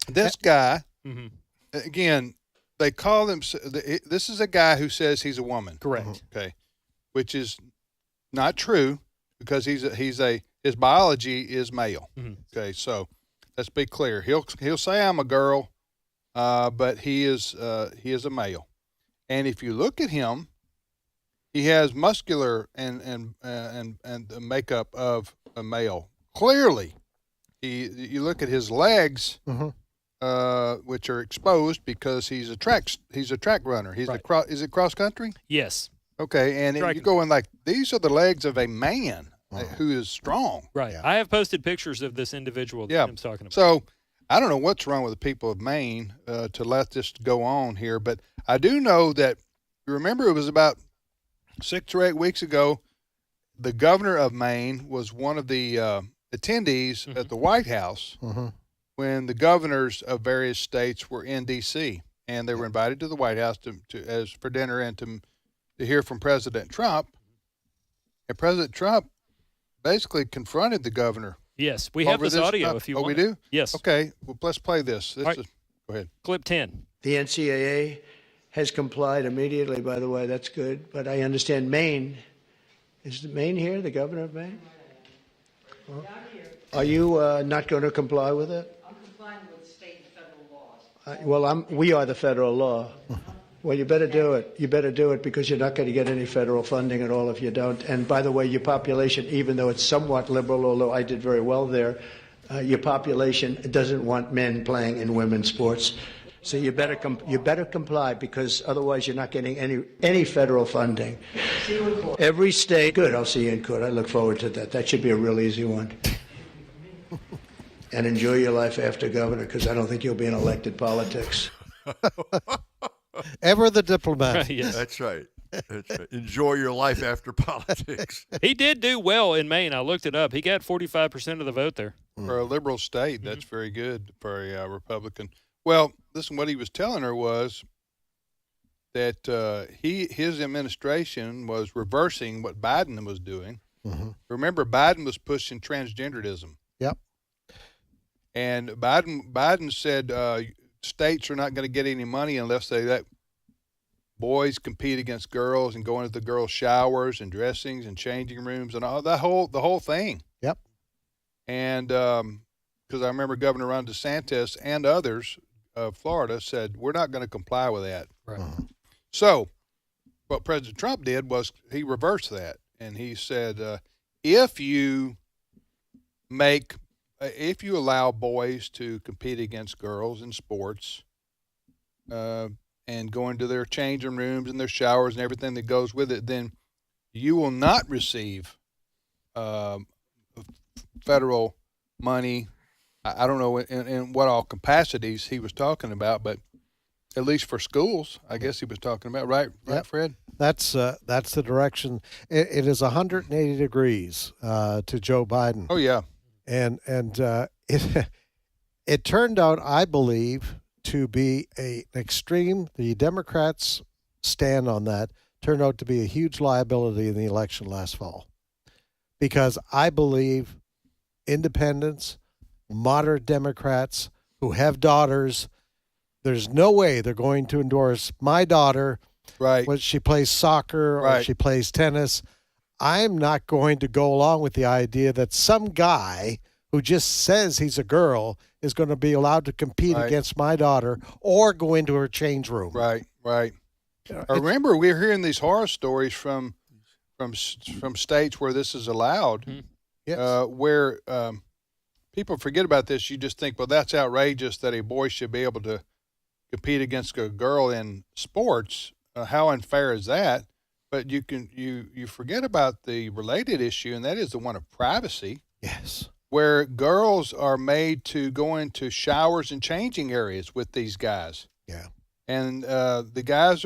This guy, Mm-hmm. again, they call him. This is a guy who says he's a woman. Correct. Okay, which is not true because his biology is male. Mm-hmm. Okay, so let's be clear. He'll say I'm a girl, but he is a male. And if you look at him, he has muscular and the makeup of a male. Clearly, you look at his legs, which are exposed because he's a track runner. He's is it cross country? Yes. Okay, and you go in like these are the legs of a man who is strong. Right. I have posted pictures of this individual that Tim's talking about. So I don't know what's wrong with the people of Maine to let this go on here, but I do know that, you remember it was about 6 or 8 weeks ago, the governor of Maine was one of the attendees at the White House when the governors of various states were in D.C., and they were invited to the White House for dinner and to hear from President Trump. And President Trump basically confronted the governor. Yes, we have this audio if you want. Oh, we do? Yes. Okay, well, let's play this. Go ahead. Clip 10. The NCAA has complied immediately, by the way. That's good. But I understand Maine. Is Maine here, the governor of Maine? Well, are you not going to comply with it? I'm complying with state and federal laws. We are the federal law. Well, you better do it. You better do it because you're not going to get any federal funding at all if you don't. And by the way, your population, even though it's somewhat liberal, although I did very well there, your population doesn't want men playing in women's sports. So you better comply because otherwise you're not getting any federal funding. See you in court. Every state. Good. I'll see you in court. I look forward to that. That should be a real easy one. And enjoy your life after governor because I don't think you'll be in elected politics. Ever the diplomat. Yes. That's right. That's right. Enjoy your life after politics. He did do well in Maine. I looked it up. He got 45% of the vote there. For a liberal state, that's very good for a Republican. Well, listen, what he was telling her was that his administration was reversing what Biden was doing. Mm-hmm. Remember, Biden was pushing transgenderism. Yep. And Biden said states are not going to get any money unless they let boys compete against girls and go into the girls' showers and dressings and changing rooms and all the whole thing. Yep. And because I remember Governor Ron DeSantis and others of Florida said we're not going to comply with that. Right. Mm-hmm. So what President Trump did was he reversed that, and he said if you allow boys to compete against girls in sports and go into their changing rooms and their showers and everything that goes with it, then you will not receive federal money. I don't know in what all capacities he was talking about, but at least for schools, I guess he was talking about, right, Yep. Fred? That's the direction. It is 180 degrees to Joe Biden. Oh, yeah. And it turned out, I believe, to be an extreme. The Democrats' stand on that turned out to be a huge liability in the election last fall, because I believe independents, moderate Democrats who have daughters, there's no way they're going to endorse my daughter when she plays soccer or she plays tennis. I'm not going to go along with the idea that some guy who just says he's a girl is going to be allowed to compete against my daughter or go into her change room. Right. I remember we were hearing these horror stories from states where this is allowed, where people forget about this. You just think, well, that's outrageous that a boy should be able to compete against a girl in sports. How unfair is that? But you forget about the related issue, and that is the one of privacy. Yes. Where girls are made to go into showers and changing areas with these guys. Yeah. And the guys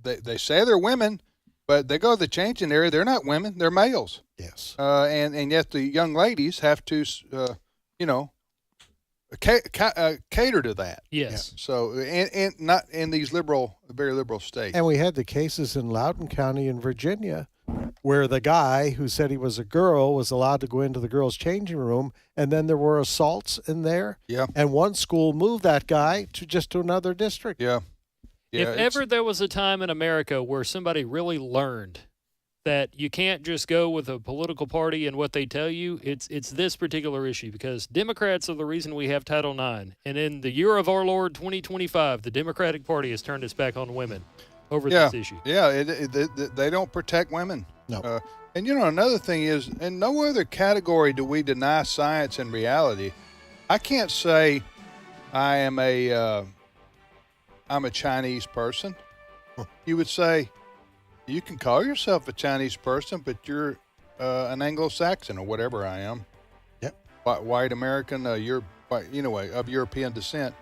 they say they're women, but they go to the changing area. They're not women. They're males. Yes. And yet the young ladies have to, cater to that. Yes. Yeah. So, and not in these very liberal states. And we had the cases in Loudoun County in Virginia where the guy who said he was a girl was allowed to go into the girls' changing room, and then there were assaults in there. Yeah. And one school moved that guy to another district. Yeah. If ever there was a time in America where somebody really learned that you can't just go with a political party and what they tell you, it's this particular issue, because Democrats are the reason we have Title IX. And in the year of our Lord 2025, the Democratic Party has turned its back on women over this issue. Yeah, they don't protect women. No. And another thing is, in no other category do we deny science and reality. I can't say I'm a Chinese person. You would say you can call yourself a Chinese person, but you're an Anglo-Saxon or whatever I am. Yep. White American, of European descent.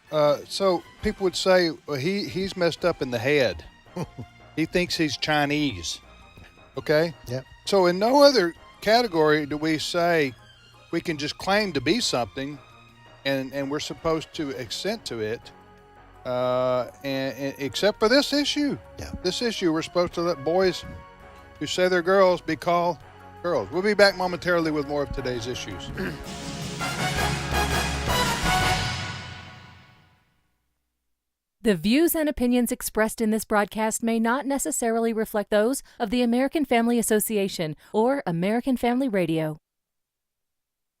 So people would say, well, he's messed up in the head. He thinks he's Chinese. Okay? Yep. So in no other category do we say we can just claim to be something and we're supposed to assent to it, and except for this issue. Yeah. This issue, we're supposed to let boys who say they're girls be called girls. We'll be back momentarily with more of today's issues. The views and opinions expressed in this broadcast may not necessarily reflect those of the American Family Association or American Family Radio.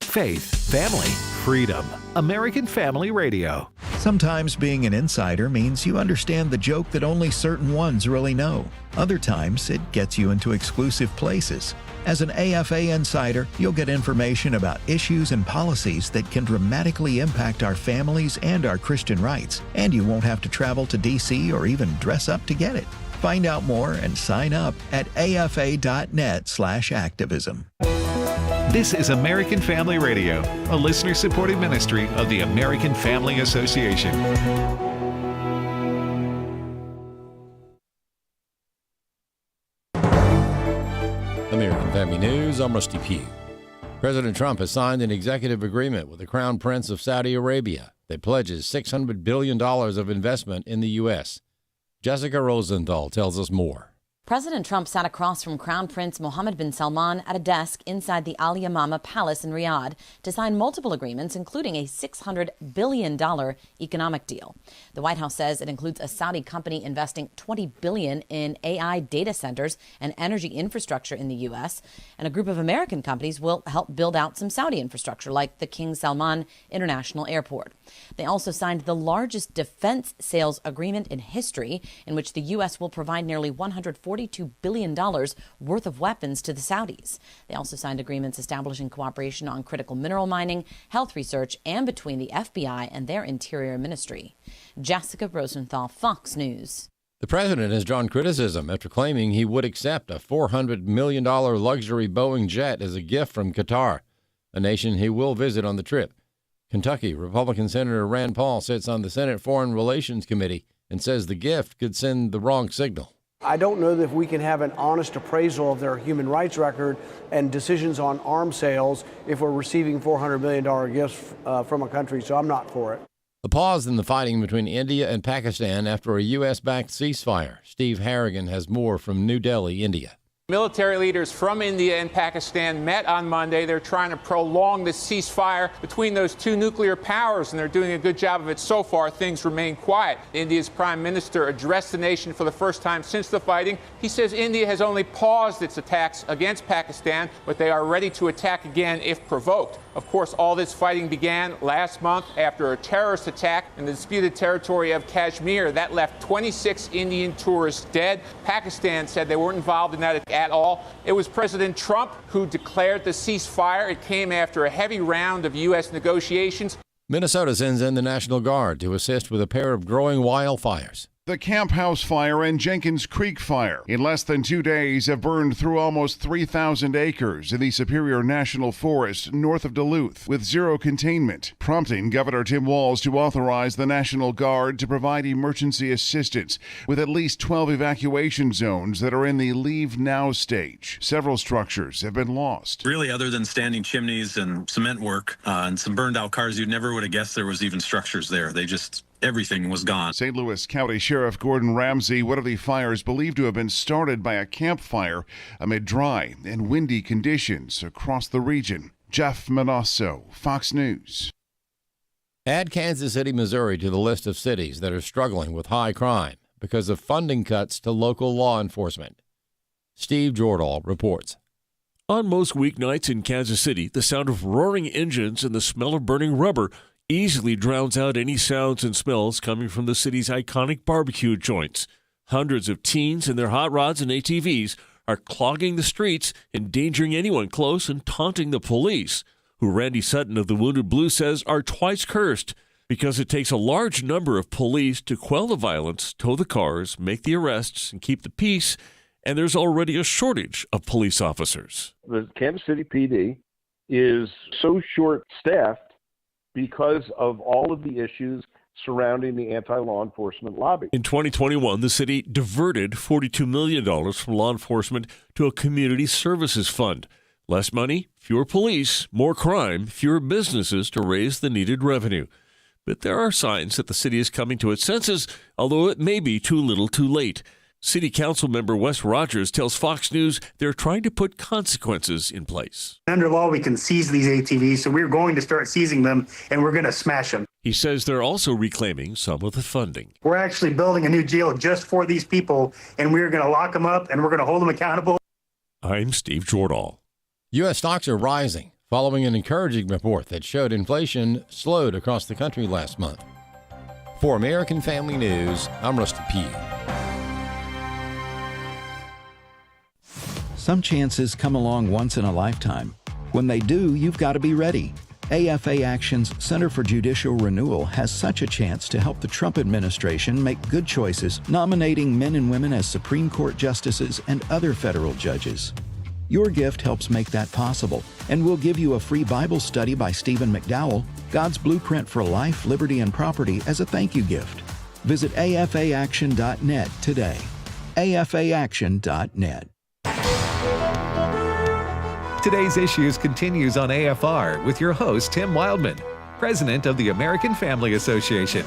Faith, family, freedom. American Family Radio. Sometimes being an insider means you understand the joke that only certain ones really know. Other times, it gets you into exclusive places. As an AFA insider, you'll get information about issues and policies that can dramatically impact our families and our Christian rights, and you won't have to travel to D.C. or even dress up to get it. Find out more and sign up at afa.net/activism. This is American Family Radio, a listener-supported ministry of the American Family Association. American Family News, I'm Rusty Pugh. President Trump has signed an executive agreement with the Crown Prince of Saudi Arabia that pledges $600 billion of investment in the U.S. Jessica Rosenthal tells us more. President Trump sat across from Crown Prince Mohammed bin Salman at a desk inside the Al Yamama Palace in Riyadh to sign multiple agreements, including a $600 billion economic deal. The White House says it includes a Saudi company investing $20 billion in AI data centers and energy infrastructure in the U.S., and a group of American companies will help build out some Saudi infrastructure, like the King Salman International Airport. They also signed the largest defense sales agreement in history, in which the U.S. will provide nearly $142 billion worth of weapons to the Saudis. They also signed agreements establishing cooperation on critical mineral mining, health research, and between the FBI and their Interior Ministry. Jessica Rosenthal, Fox News. The president has drawn criticism after claiming he would accept a $400 million luxury Boeing jet as a gift from Qatar, a nation he will visit on the trip. Kentucky Republican Senator Rand Paul sits on the Senate Foreign Relations Committee and says the gift could send the wrong signal. I don't know that if we can have an honest appraisal of their human rights record and decisions on arms sales if we're receiving $400 million gifts from a country, so I'm not for it. The pause in the fighting between India and Pakistan after a U.S.-backed ceasefire. Steve Harrigan has more from New Delhi, India. Military leaders from India and Pakistan met on Monday. They're trying to prolong the ceasefire between those two nuclear powers, and they're doing a good job of it so far. Things remain quiet. India's prime minister addressed the nation for the first time since the fighting. He says India has only paused its attacks against Pakistan, but they are ready to attack again if provoked. Of course, all this fighting began last month after a terrorist attack in the disputed territory of Kashmir. That left 26 Indian tourists dead. Pakistan said they weren't involved in that attack at all. It was President Trump who declared the ceasefire. It came after a heavy round of U.S. negotiations. Minnesota sends in the National Guard to assist with a pair of growing wildfires. The Camp House fire and Jenkins Creek fire in less than 2 days have burned through almost 3,000 acres in the Superior National Forest north of Duluth with zero containment, prompting Governor Tim Walz to authorize the National Guard to provide emergency assistance with at least 12 evacuation zones that are in the Leave Now stage. Several structures have been lost. Really, other than standing chimneys and cement work and some burned out cars, you never would have guessed there was even structures there. Everything was gone. St. Louis County Sheriff Gordon Ramsey, one of the fires believed to have been started by a campfire amid dry and windy conditions across the region. Jeff Manasso, Fox News. Add Kansas City, Missouri to the list of cities that are struggling with high crime because of funding cuts to local law enforcement. Steve Jordahl reports. On most weeknights in Kansas City, the sound of roaring engines and the smell of burning rubber easily drowns out any sounds and smells coming from the city's iconic barbecue joints. Hundreds of teens in their hot rods and ATVs are clogging the streets, endangering anyone close and taunting the police, who Randy Sutton of the Wounded Blue says are twice cursed because it takes a large number of police to quell the violence, tow the cars, make the arrests, and keep the peace, and there's already a shortage of police officers. The Kansas City PD is so short-staffed because of all of the issues surrounding the anti-law enforcement lobby. In 2021, the city diverted $42 million from law enforcement to a community services fund. Less money, fewer police, more crime, fewer businesses to raise the needed revenue. But there are signs that the city is coming to its senses, although it may be too little too late. City Council member Wes Rogers tells Fox News they're trying to put consequences in place. Under law, we can seize these ATVs, so we're going to start seizing them, and we're going to smash them. He says they're also reclaiming some of the funding. We're actually building a new jail just for these people, and we're going to lock them up, and we're going to hold them accountable. I'm Steve Jordahl. U.S. stocks are rising following an encouraging report that showed inflation slowed across the country last month. For American Family News, I'm Rusty Pugh. Some chances come along once in a lifetime. When they do, you've got to be ready. AFA Action's Center for Judicial Renewal has such a chance to help the Trump administration make good choices, nominating men and women as Supreme Court justices and other federal judges. Your gift helps make that possible, and we'll give you a free Bible study by Stephen McDowell, God's Blueprint for Life, Liberty, and Property, as a thank you gift. Visit afaaction.net today. afaaction.net. Today's Issues continues on AFR with your host, Tim Wildman, president of the American Family Association.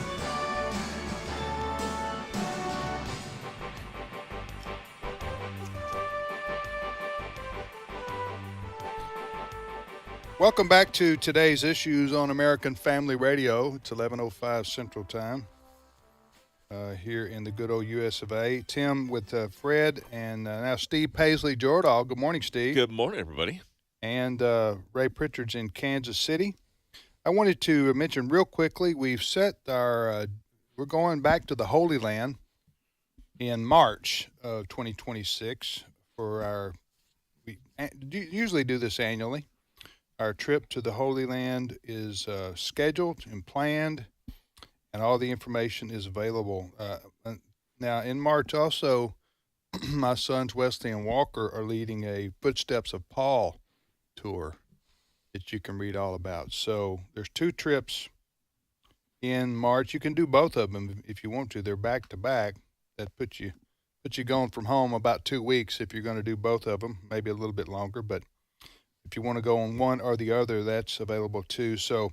Welcome back to Today's Issues on American Family Radio. It's 11:05 Central Time here in the good old US of A. Tim with Fred and now Steve Paisley Jordahl. Good morning, Steve. Good morning, everybody. And Ray Pritchard's in Kansas City. I wanted to mention real quickly, we've set our, we're going back to the Holy Land in March of 2026 for our, we usually do this annually. Our trip to the Holy Land is scheduled and planned, and all the information is available. Now, in March also, my sons Wesley and Walker are leading a Footsteps of Paul tour that you can read all about. So there's 2 trips in March. You can do both of them if you want to. They're back to back. That puts you going from home about 2 weeks if you're going to do both of them, maybe a little bit longer, but if you want to go on one or the other, that's available too. So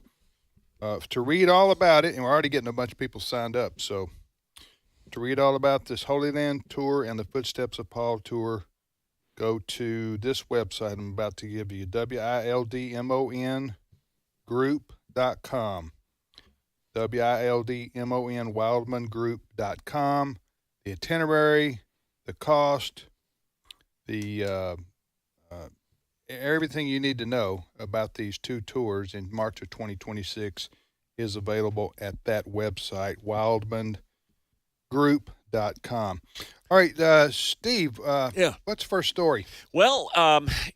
to read all about it, and we're already getting a bunch of people signed up. So to read all about this Holy Land tour and the Footsteps of Paul tour, go to this website I'm about to give you, WILDMON group.com. WILDMON wildmangroup.com. The itinerary, the cost, the everything you need to know about these 2 tours in March of 2026 is available at that website, wildmangroup.com. All right, Steve, what's the first story? Well,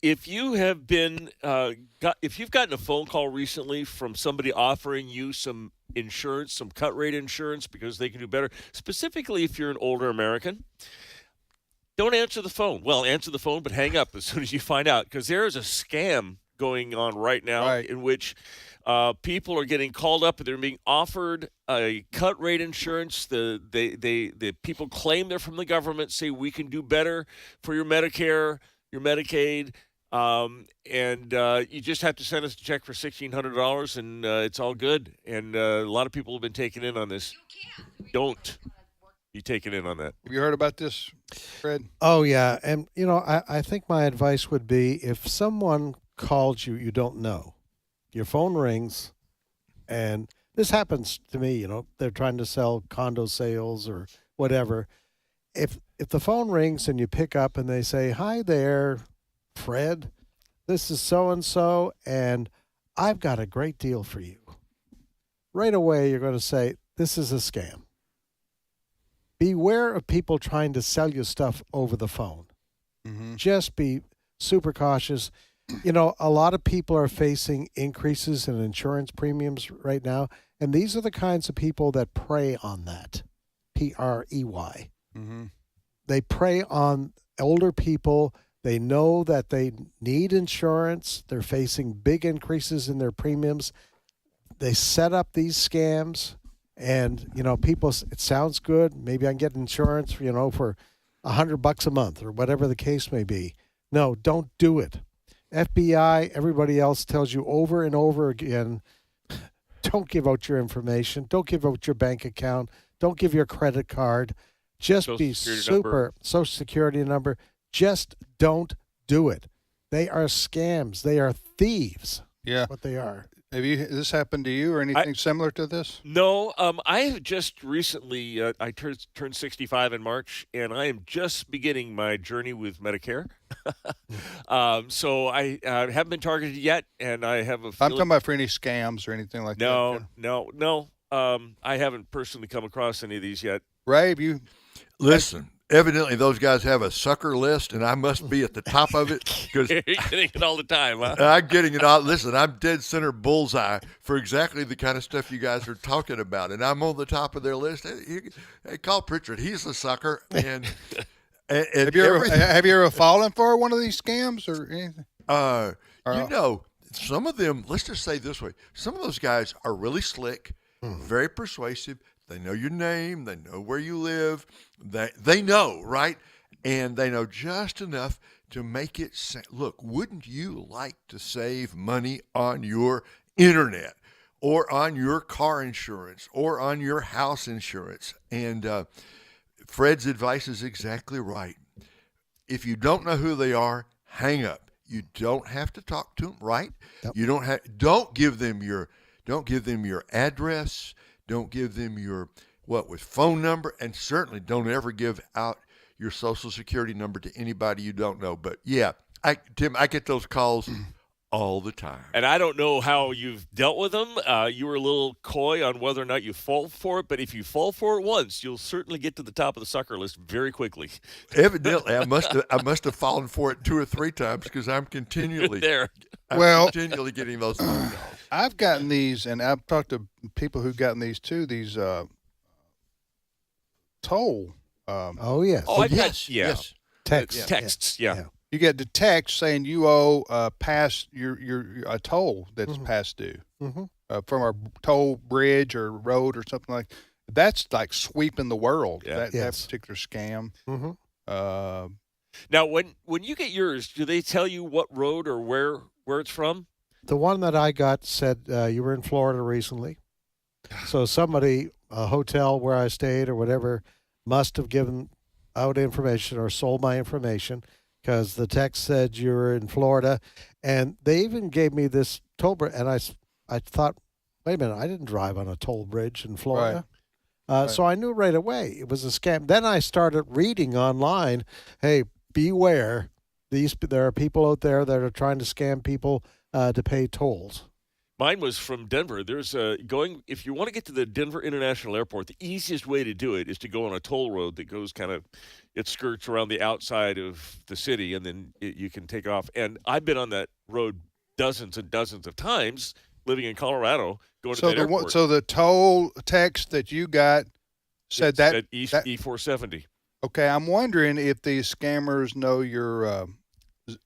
if you have been, if you've gotten a phone call recently from somebody offering you some insurance, some cut rate insurance because they can do better, specifically if you're an older American, don't answer the phone. Well, answer the phone, but hang up as soon as you find out, because there is a scam going on right now in which people are getting called up and they're being offered a cut rate insurance. The people claim they're from the government, say we can do better for your Medicare, your Medicaid, and you just have to send us a check for $1,600 and it's all good. And a lot of people have been taken in on this. Don't be taken in on that. Have you heard about this, Fred? Oh, yeah. And, you know, I think my advice would be if someone calls you don't know, your phone rings, and this happens to me, you know, they're trying to sell condo sales or whatever. If the phone rings and you pick up and they say, "Hi there, Fred, this is so-and-so, and I've got a great deal for you." Right away, you're going to say, this is a scam. Beware of people trying to sell you stuff over the phone. Mm-hmm. Just be super cautious. You know, a lot of people are facing increases in insurance premiums right now, and these are the kinds of people that prey on that. P-R-E-Y. Mm-hmm. They prey on older people. They know that they need insurance. They're facing big increases in their premiums. They set up these scams. And, you know, people, it sounds good. Maybe I can get insurance, you know, for $100 a month or whatever the case may be. No, don't do it. FBI, everybody else tells you over and over again, don't give out your information. Don't give out your bank account. Don't give your credit card. Just be super Social Security number. Just don't do it. They are scams. They are thieves. Yeah. What they are. Has this happened to you or anything similar to this? No, I have just recently, I turned 65 in March, and I am just beginning my journey with Medicare. So I haven't been targeted yet, and I have a feeling. I'm talking about for any scams or anything like that. No. I haven't personally come across any of these yet. Ray, you listen. Evidently, those guys have a sucker list, and I must be at the top of it because you're getting it all the time, huh? I'm getting it all. Listen, I'm dead center bullseye for exactly the kind of stuff you guys are talking about, and I'm on the top of their list. Hey, call Pritchard; he's a sucker. And, have you ever fallen for one of these scams or anything? Some of them. Let's just say this way: some of those guys are really slick, very persuasive. They know your name. They know where you live. They know, right? And they know just enough to make it look, wouldn't you like to save money on your internet or on your car insurance or on your house insurance? And Fred's advice is exactly right. If you don't know who they are, hang up. You don't have to talk to them, right? Yep. You don't give them your address. Don't give them your phone number, and certainly don't ever give out your Social Security number to anybody you don't know. But yeah, Tim, I get those calls all the time. And I don't know how you've dealt with them. You were a little coy on whether or not you fall for it, but if you fall for it once, you'll certainly get to the top of the sucker list very quickly. Evidently, I must have fallen for it 2 or 3 times because I'm continually continually getting those phone calls. I've gotten these, and I've talked to people who've gotten these too. These toll. Yes. Texts. Yeah. You get the text saying you owe past your a toll that's past due from a toll bridge or road or something like. That's like sweeping the world. Yeah. That particular scam. Now, when you get yours, do they tell you what road or where it's from? The one that I got said you were in Florida recently. So somebody, a hotel where I stayed or whatever, must have given out information or sold my information because the text said you were in Florida. And they even gave me this toll bridge. And I thought, wait a minute, I didn't drive on a toll bridge in Florida. Right. So I knew right away it was a scam. Then I started reading online, hey, beware. There are people out there that are trying to scam people to pay tolls. Mine was from Denver. There's if you want to get to the Denver International Airport, the easiest way to do it is to go on a toll road that goes it skirts around the outside of the city, and then you can take off. And I've been on that road dozens and dozens of times living in Colorado, going to that airport. So the toll text that you got said E470. Okay, I'm wondering if these scammers know your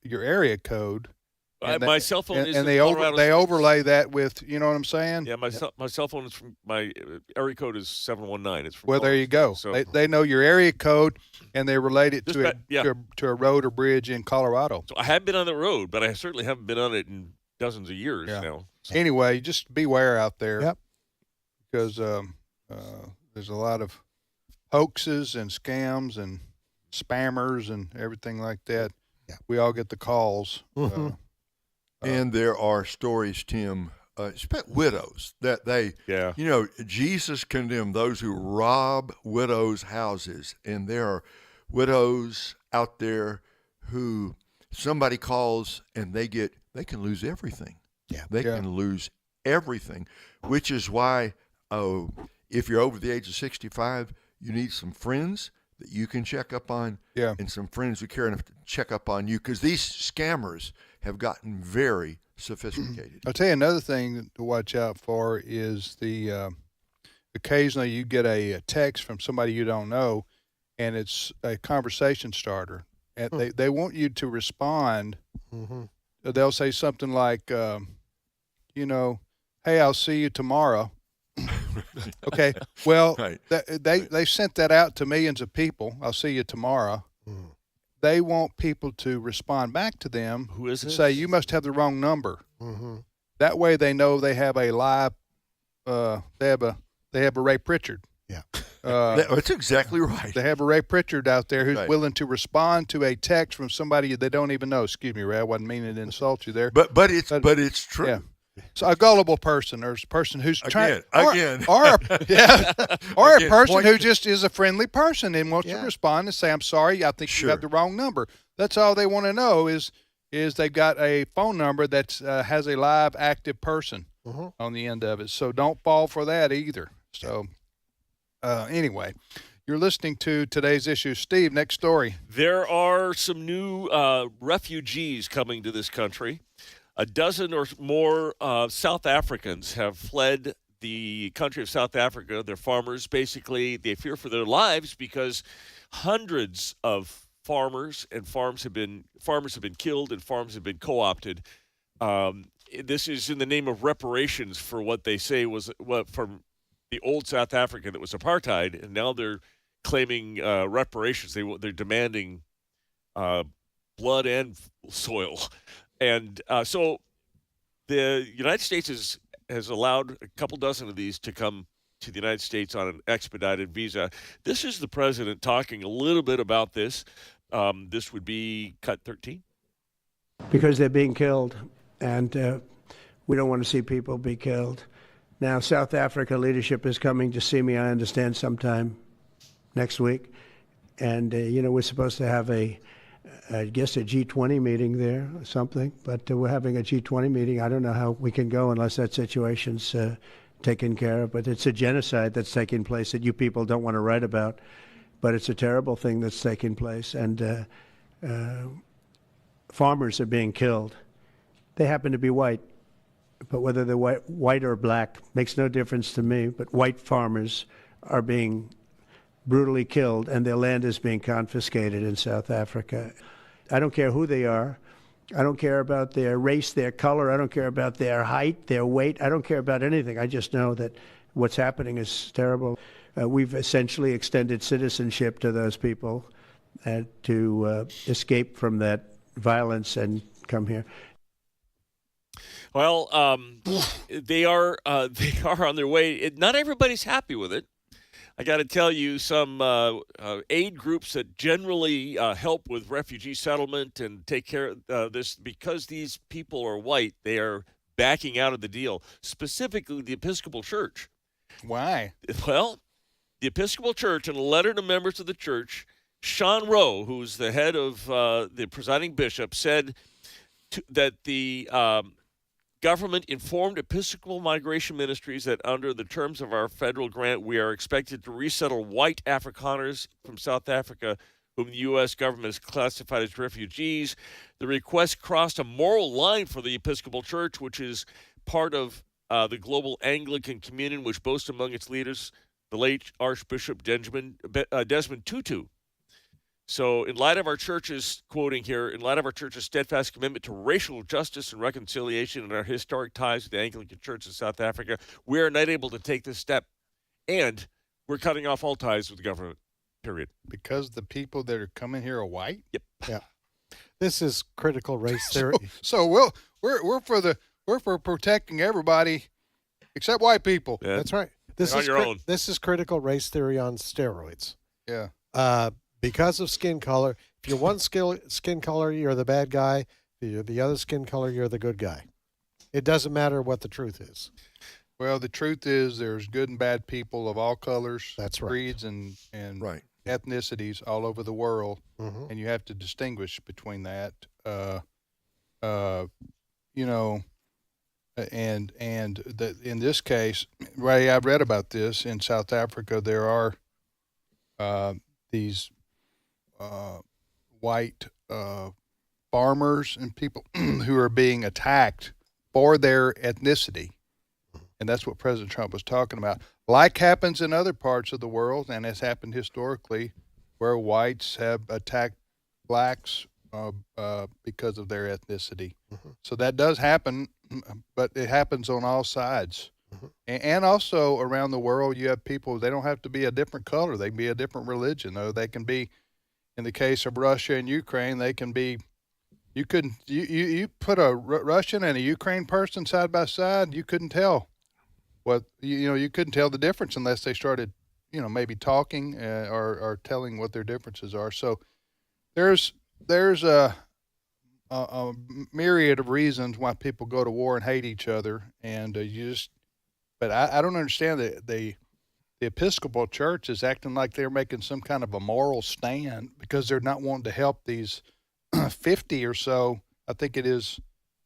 area code. My cell phone is and in Colorado. they overlay that with, you know what I'm saying? Yeah, my cell phone is from my area code is 719. It's from Colorado. There you go. So they know your area code and they relate it to a road or bridge in Colorado. So I have been on the road, but I certainly haven't been on it in dozens of years now. So. Anyway, just beware out there. Yep. Because there's a lot of hoaxes and scams and spammers and everything like that. Yeah. We all get the calls. And there are stories, Tim, widows that Jesus condemned those who rob widows' houses. And there are widows out there who somebody calls and they can lose everything. Yeah. They can lose everything, which is why, if you're over the age of 65, you need some friends that you can check up on and some friends who care enough to check up on you, because these scammers have gotten very sophisticated. I'll tell you another thing to watch out for is the occasionally you get a text from somebody you don't know, and it's a conversation starter. And they want you to respond. They'll say something like, hey, I'll see you tomorrow. Okay, well, they sent that out to millions of people. I'll see you tomorrow. They want people to respond back to them. Who is this? Say, you must have the wrong number. That way they know they have a live, they have a Ray Pritchard. Yeah. That's exactly right. They have a Ray Pritchard out there who's willing to respond to a text from somebody they don't even know. Excuse me, Ray, I wasn't meaning to insult you there. But it's true. So a gullible person, or a person who's again, or a person who just is a friendly person and wants to respond and say, "I'm sorry, I think you have the wrong number." That's all they want to know is they've got a phone number that has a live, active person on the end of it. So don't fall for that either. So anyway, you're listening to Today's Issue. Steve, next story. There are some new refugees coming to this country. A dozen or more South Africans have fled the country of South Africa. They're farmers. Basically, they fear for their lives because hundreds of farmers have been killed and farms have been co-opted. This is in the name of reparations for what they say was from the old South Africa that was apartheid, and now they're claiming reparations. They're demanding blood and soil. And so the United States has allowed a couple dozen of these to come to the United States on an expedited visa. This is the president talking a little bit about this. This would be cut 13. Because they're being killed, and we don't want to see people be killed. Now, South Africa leadership is coming to see me, I understand, sometime next week. And, we're supposed to have I guess a G20 meeting there or something, but we're having a G20 meeting. I don't know how we can go unless that situation's taken care of, but it's a genocide that's taking place that you people don't want to write about, but it's a terrible thing that's taking place, and farmers are being killed. They happen to be white, but whether they're white or black makes no difference to me, but white farmers are being brutally killed, and their land is being confiscated in South Africa. I don't care who they are. I don't care about their race, their color. I don't care about their height, their weight. I don't care about anything. I just know that what's happening is terrible. We've essentially extended citizenship to those people to escape from that violence and come here. Well, they are on their way. Not everybody's happy with it. I got to tell you, some aid groups that generally help with refugee settlement and take care of this, because these people are white, they are backing out of the deal, specifically the Episcopal Church. Why? Well, the Episcopal Church, in a letter to members of the church, Sean Rowe, who's the head of the presiding bishop, said that the government informed Episcopal Migration Ministries that under the terms of our federal grant, we are expected to resettle white Afrikaners from South Africa whom the U.S. government has classified as refugees. The request crossed a moral line for the Episcopal Church, which is part of the global Anglican communion, which boasts among its leaders the late Archbishop Desmond Tutu. So in light of our church's, quoting here, in light of our church's steadfast commitment to racial justice and reconciliation and our historic ties with the Anglican Church in South Africa, we are not able to take this step. And we're cutting off all ties with the government, period. Because the people that are coming here are white? Yep. Yeah. This is critical race theory. So we're for protecting everybody except white people. Yeah. That's right. This is critical race theory on steroids. Yeah. Because of skin color. If you're one skin color, you're the bad guy. If you're the other skin color, you're the good guy. It doesn't matter what the truth is. Well, the truth is there's good and bad people of all colors, that's right, creeds, and ethnicities all over the world, and you have to distinguish between that. And in this case, Ray, I've read about this in South Africa. There are these white farmers and people who are being attacked for their ethnicity. And that's what President Trump was talking about. Like happens in other parts of the world, and has happened historically, where whites have attacked blacks because of their ethnicity. So that does happen, but it happens on all sides. And also around the world, you have people, they don't have to be a different color. They can be a different religion. Though they can be, in the case of Russia and Ukraine, they can be, you put a Russian and a Ukraine person side by side, you couldn't tell you couldn't tell the difference unless they started, maybe talking or telling what their differences are. So there's a myriad of reasons why people go to war and hate each other, and but I don't understand the Episcopal Church is acting like they're making some kind of a moral stand because they're not wanting to help these 50 or so, I think it is,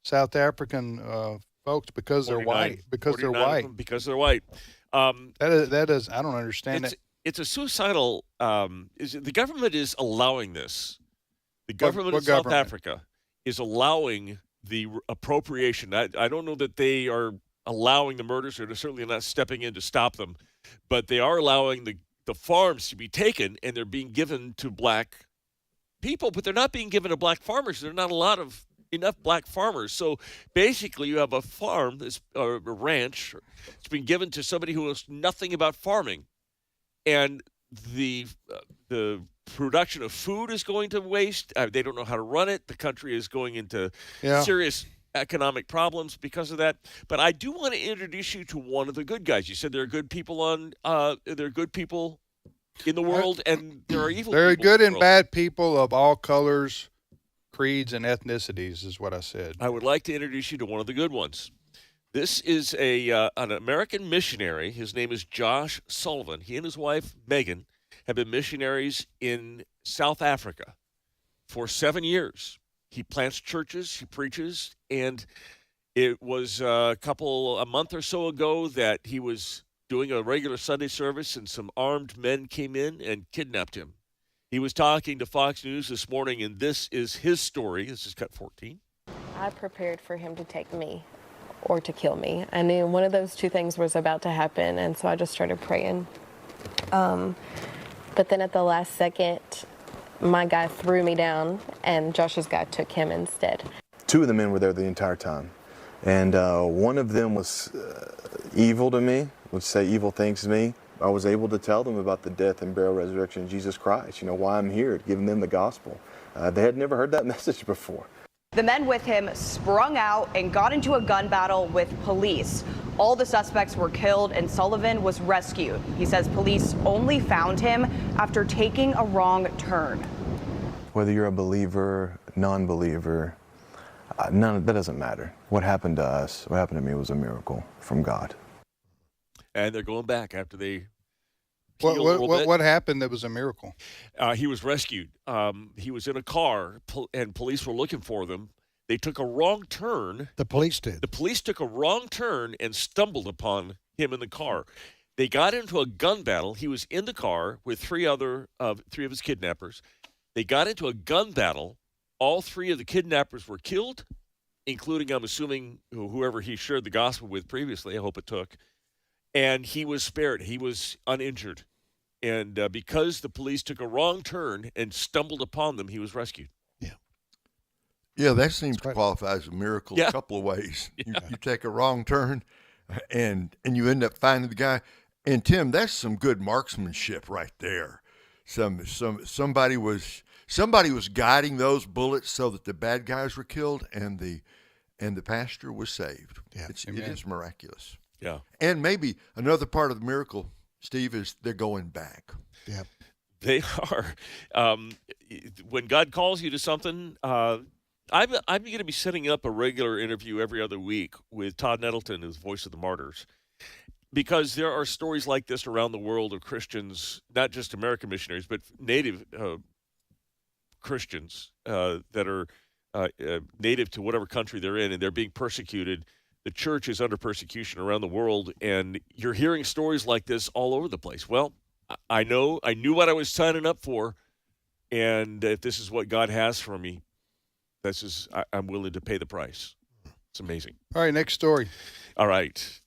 South African folks because they're white. Because they're white. Because they're white. That is I don't understand that. It's a suicidal. The government is allowing this. The government of South Africa is allowing the appropriation. I don't know that they are allowing the murders, or they're certainly not stepping in to stop them, but they are allowing the farms to be taken, and they're being given to black people, but they're not being given to black farmers. There are not enough black farmers. So basically you have a farm, a ranch, it's been given to somebody who knows nothing about farming, and the production of food is going to waste. They don't know how to run it. The country is going into serious economic problems because of that. But I do want to introduce you to one of the good guys. You said there are good people in the world, and there are evil people. There are good and bad people of all colors, creeds, and ethnicities, is what I said. I would like to introduce you to one of the good ones. This is an American missionary. His name is Josh Sullivan. He and his wife, Megan, have been missionaries in South Africa for 7 years. He plants churches, he preaches, and it was a month or so ago that he was doing a regular Sunday service, and some armed men came in and kidnapped him. He was talking to Fox News this morning, and this is his story. This is cut 14. I prepared for him to take me or to kill me. I knew one of those two things was about to happen, and so I just started praying. But then at the last second, my guy threw me down, and Josh's guy took him instead. Two of the men were there the entire time, and one of them was evil to me, would say evil things to me. I was able to tell them about the death and burial, resurrection of Jesus Christ, why I'm here, giving them the gospel. They had never heard that message before. The men with him sprung out and got into a gun battle with police. All the suspects were killed, and Sullivan was rescued. He says police only found him after taking a wrong turn. Whether you're a believer, non-believer, that doesn't matter. What happened to us, what happened to me was a miracle from God. And they're going back after they. What happened that was a miracle? He was rescued. He was in a car, and police were looking for them. They took a wrong turn. The police did. The police took a wrong turn and stumbled upon him in the car. They got into a gun battle. He was in the car with three of his kidnappers. They got into a gun battle. All three of the kidnappers were killed, including, I'm assuming, whoever he shared the gospel with previously. I hope it took. And he was spared. He was uninjured. And because the police took a wrong turn and stumbled upon them, he was rescued. Yeah, that seems to qualify as a miracle a couple of ways. You take a wrong turn, and you end up finding the guy. And Tim, that's some good marksmanship right there. Somebody was guiding those bullets so that the bad guys were killed, and the pastor was saved. Yeah, it is miraculous. Yeah, and maybe another part of the miracle, Steve, is they're going back. Yeah, they are. When God calls you to something. I'm going to be setting up a regular interview every other week with Todd Nettleton, who's Voice of the Martyrs, because there are stories like this around the world of Christians, not just American missionaries, but native Christians that are native to whatever country they're in, and they're being persecuted. The church is under persecution around the world, and you're hearing stories like this all over the place. Well, I knew what I was signing up for, and if this is what God has for me, I'm willing to pay the price. It's amazing. All right, next story. All right.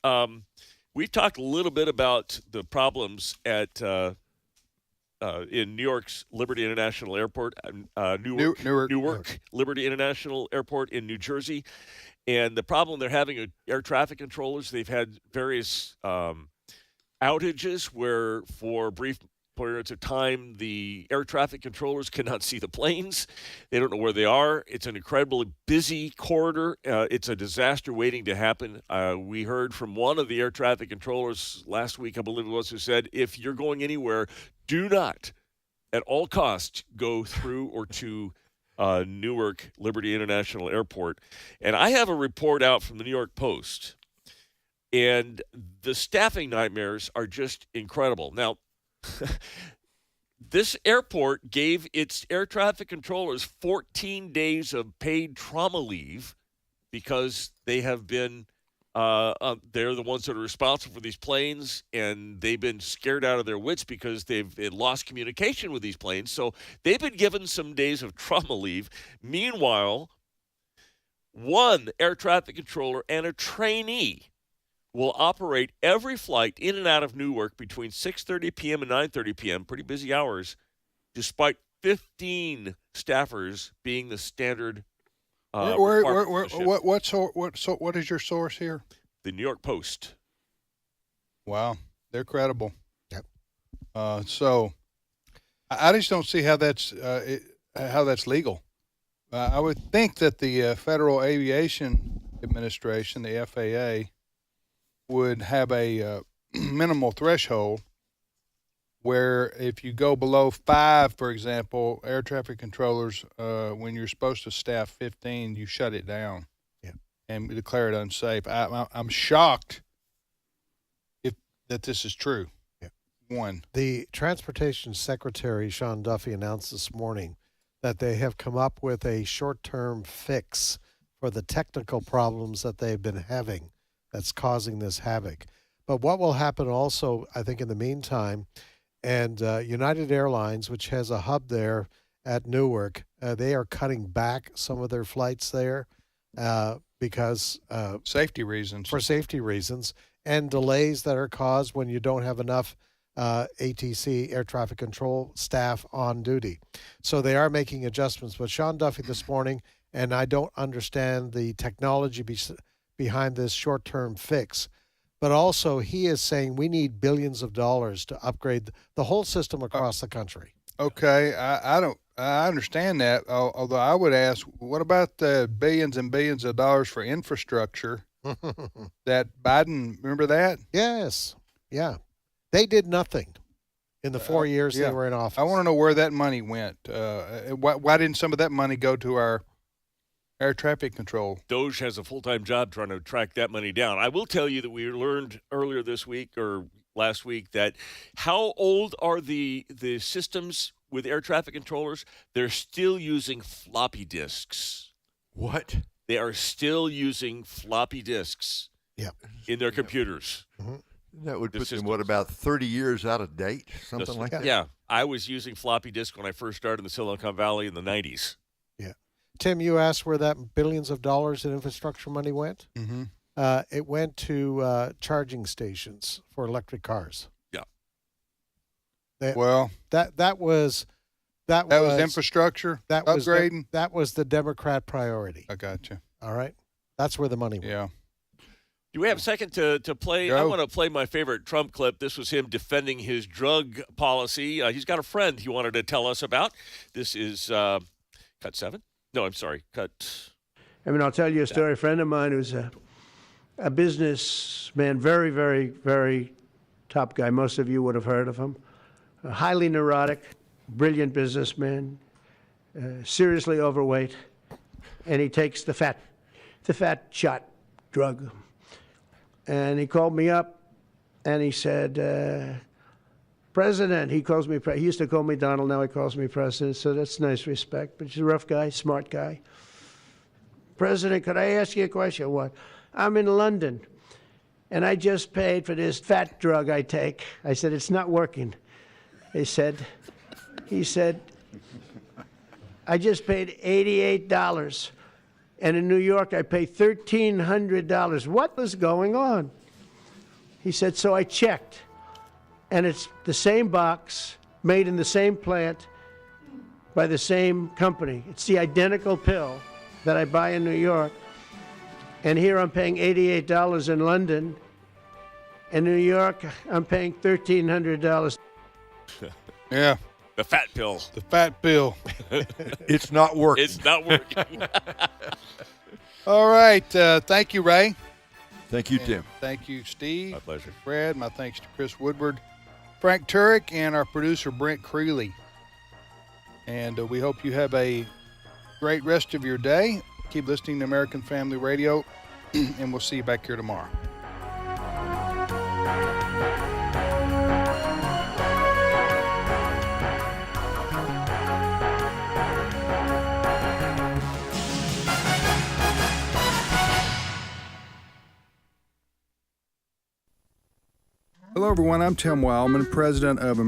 We've talked a little bit about the problems at in New York's Liberty International Airport, Newark Liberty International Airport in New Jersey, and the problem they're having with air traffic controllers. They've had various outages where, for brief periods of time, the air traffic controllers cannot see the planes. They don't know where they are. It's an incredibly busy corridor. It's a disaster waiting to happen. We heard from one of the air traffic controllers last week, I believe it was, who said, if you're going anywhere, do not at all costs go through or to Newark Liberty International Airport. And I have a report out from the New York Post. And the staffing nightmares are just incredible. Now, this airport gave its air traffic controllers 14 days of paid trauma leave because they have been they're the ones that are responsible for these planes, and they've been scared out of their wits because they've lost communication with these planes. So they've been given some days of trauma leave. Meanwhile, one air traffic controller and a trainee will operate every flight in and out of Newark between 6:30 p.m. and 9:30 p.m., pretty busy hours, despite 15 staffers being the standard. What is your source here? The New York Post. Wow, they're credible. Yep. So I just don't see how that's legal. I would think that the Federal Aviation Administration, the FAA, would have a minimal threshold where if you go below 5, for example, air traffic controllers, when you're supposed to staff 15, you shut it down and declare it unsafe. I'm shocked that this is true. Yeah. One. The Transportation Secretary, Sean Duffy, announced this morning that they have come up with a short-term fix for the technical problems that they've been having that's causing this havoc. But what will happen also, I think, in the meantime, and United Airlines, which has a hub there at Newark, they are cutting back some of their flights there because safety reasons. For safety reasons, and delays that are caused when you don't have enough ATC, air traffic control staff on duty. So they are making adjustments. But Sean Duffy this morning, and I don't understand the technology behind this short-term fix, but also he is saying we need billions of dollars to upgrade the whole system across the country. Okay, I understand that. Although I would ask, what about the billions and billions of dollars for infrastructure that Biden? Remember that? Yes. Yeah. They did nothing in the 4 years they were in office. I want to know where that money went. Why didn't some of that money go to our air traffic control? DOJ has a full-time job trying to track that money down. I will tell you that we learned earlier this week or last week that how old are the systems with air traffic controllers? They're still using floppy disks. What? They are still using floppy disks in their computers. Mm-hmm. That would put them, about 30 years out of date? Something like that? Yeah. I was using floppy disk when I first started in the Silicon Valley in the 90s. Yeah. Tim, you asked where that billions of dollars in infrastructure money went? Mm-hmm. It went to charging stations for electric cars. Yeah. That was infrastructure. That upgrading. Was that was the Democrat priority. I got you. All right, that's where the money went. Yeah. Do we have a second to play? Go. I want to play my favorite Trump clip. This was him defending his drug policy. He's got a friend he wanted to tell us about. This is cut 7. No, I'm sorry, cut. I mean, I'll tell you a story. A friend of mine who's a businessman, very, very, very top guy. Most of you would have heard of him. A highly neurotic, brilliant businessman, seriously overweight, and he takes the fat shot drug. And he called me up, and he said, President, he calls me, he used to call me Donald, now he calls me President, so that's nice respect, but he's a rough guy, smart guy. President, could I ask you a question? What? I'm in London, and I just paid for this fat drug I take. I said, it's not working. He said, I just paid $88. And in New York, I pay $1,300. What was going on? He said, so I checked. And it's the same box, made in the same plant, by the same company. It's the identical pill that I buy in New York. And here I'm paying $88 in London. In New York, I'm paying $1,300. Yeah. The fat pill. The fat pill. It's not working. It's not working. All right. Thank you, Ray. Thank you, Tim. Thank you, Steve. My pleasure. Fred. My thanks to Chris Woodward, Frank Turek, and our producer, Brent Creeley. And we hope you have a great rest of your day. Keep listening to American Family Radio, and we'll see you back here tomorrow. Hello, everyone. I'm Tim Wildman, president of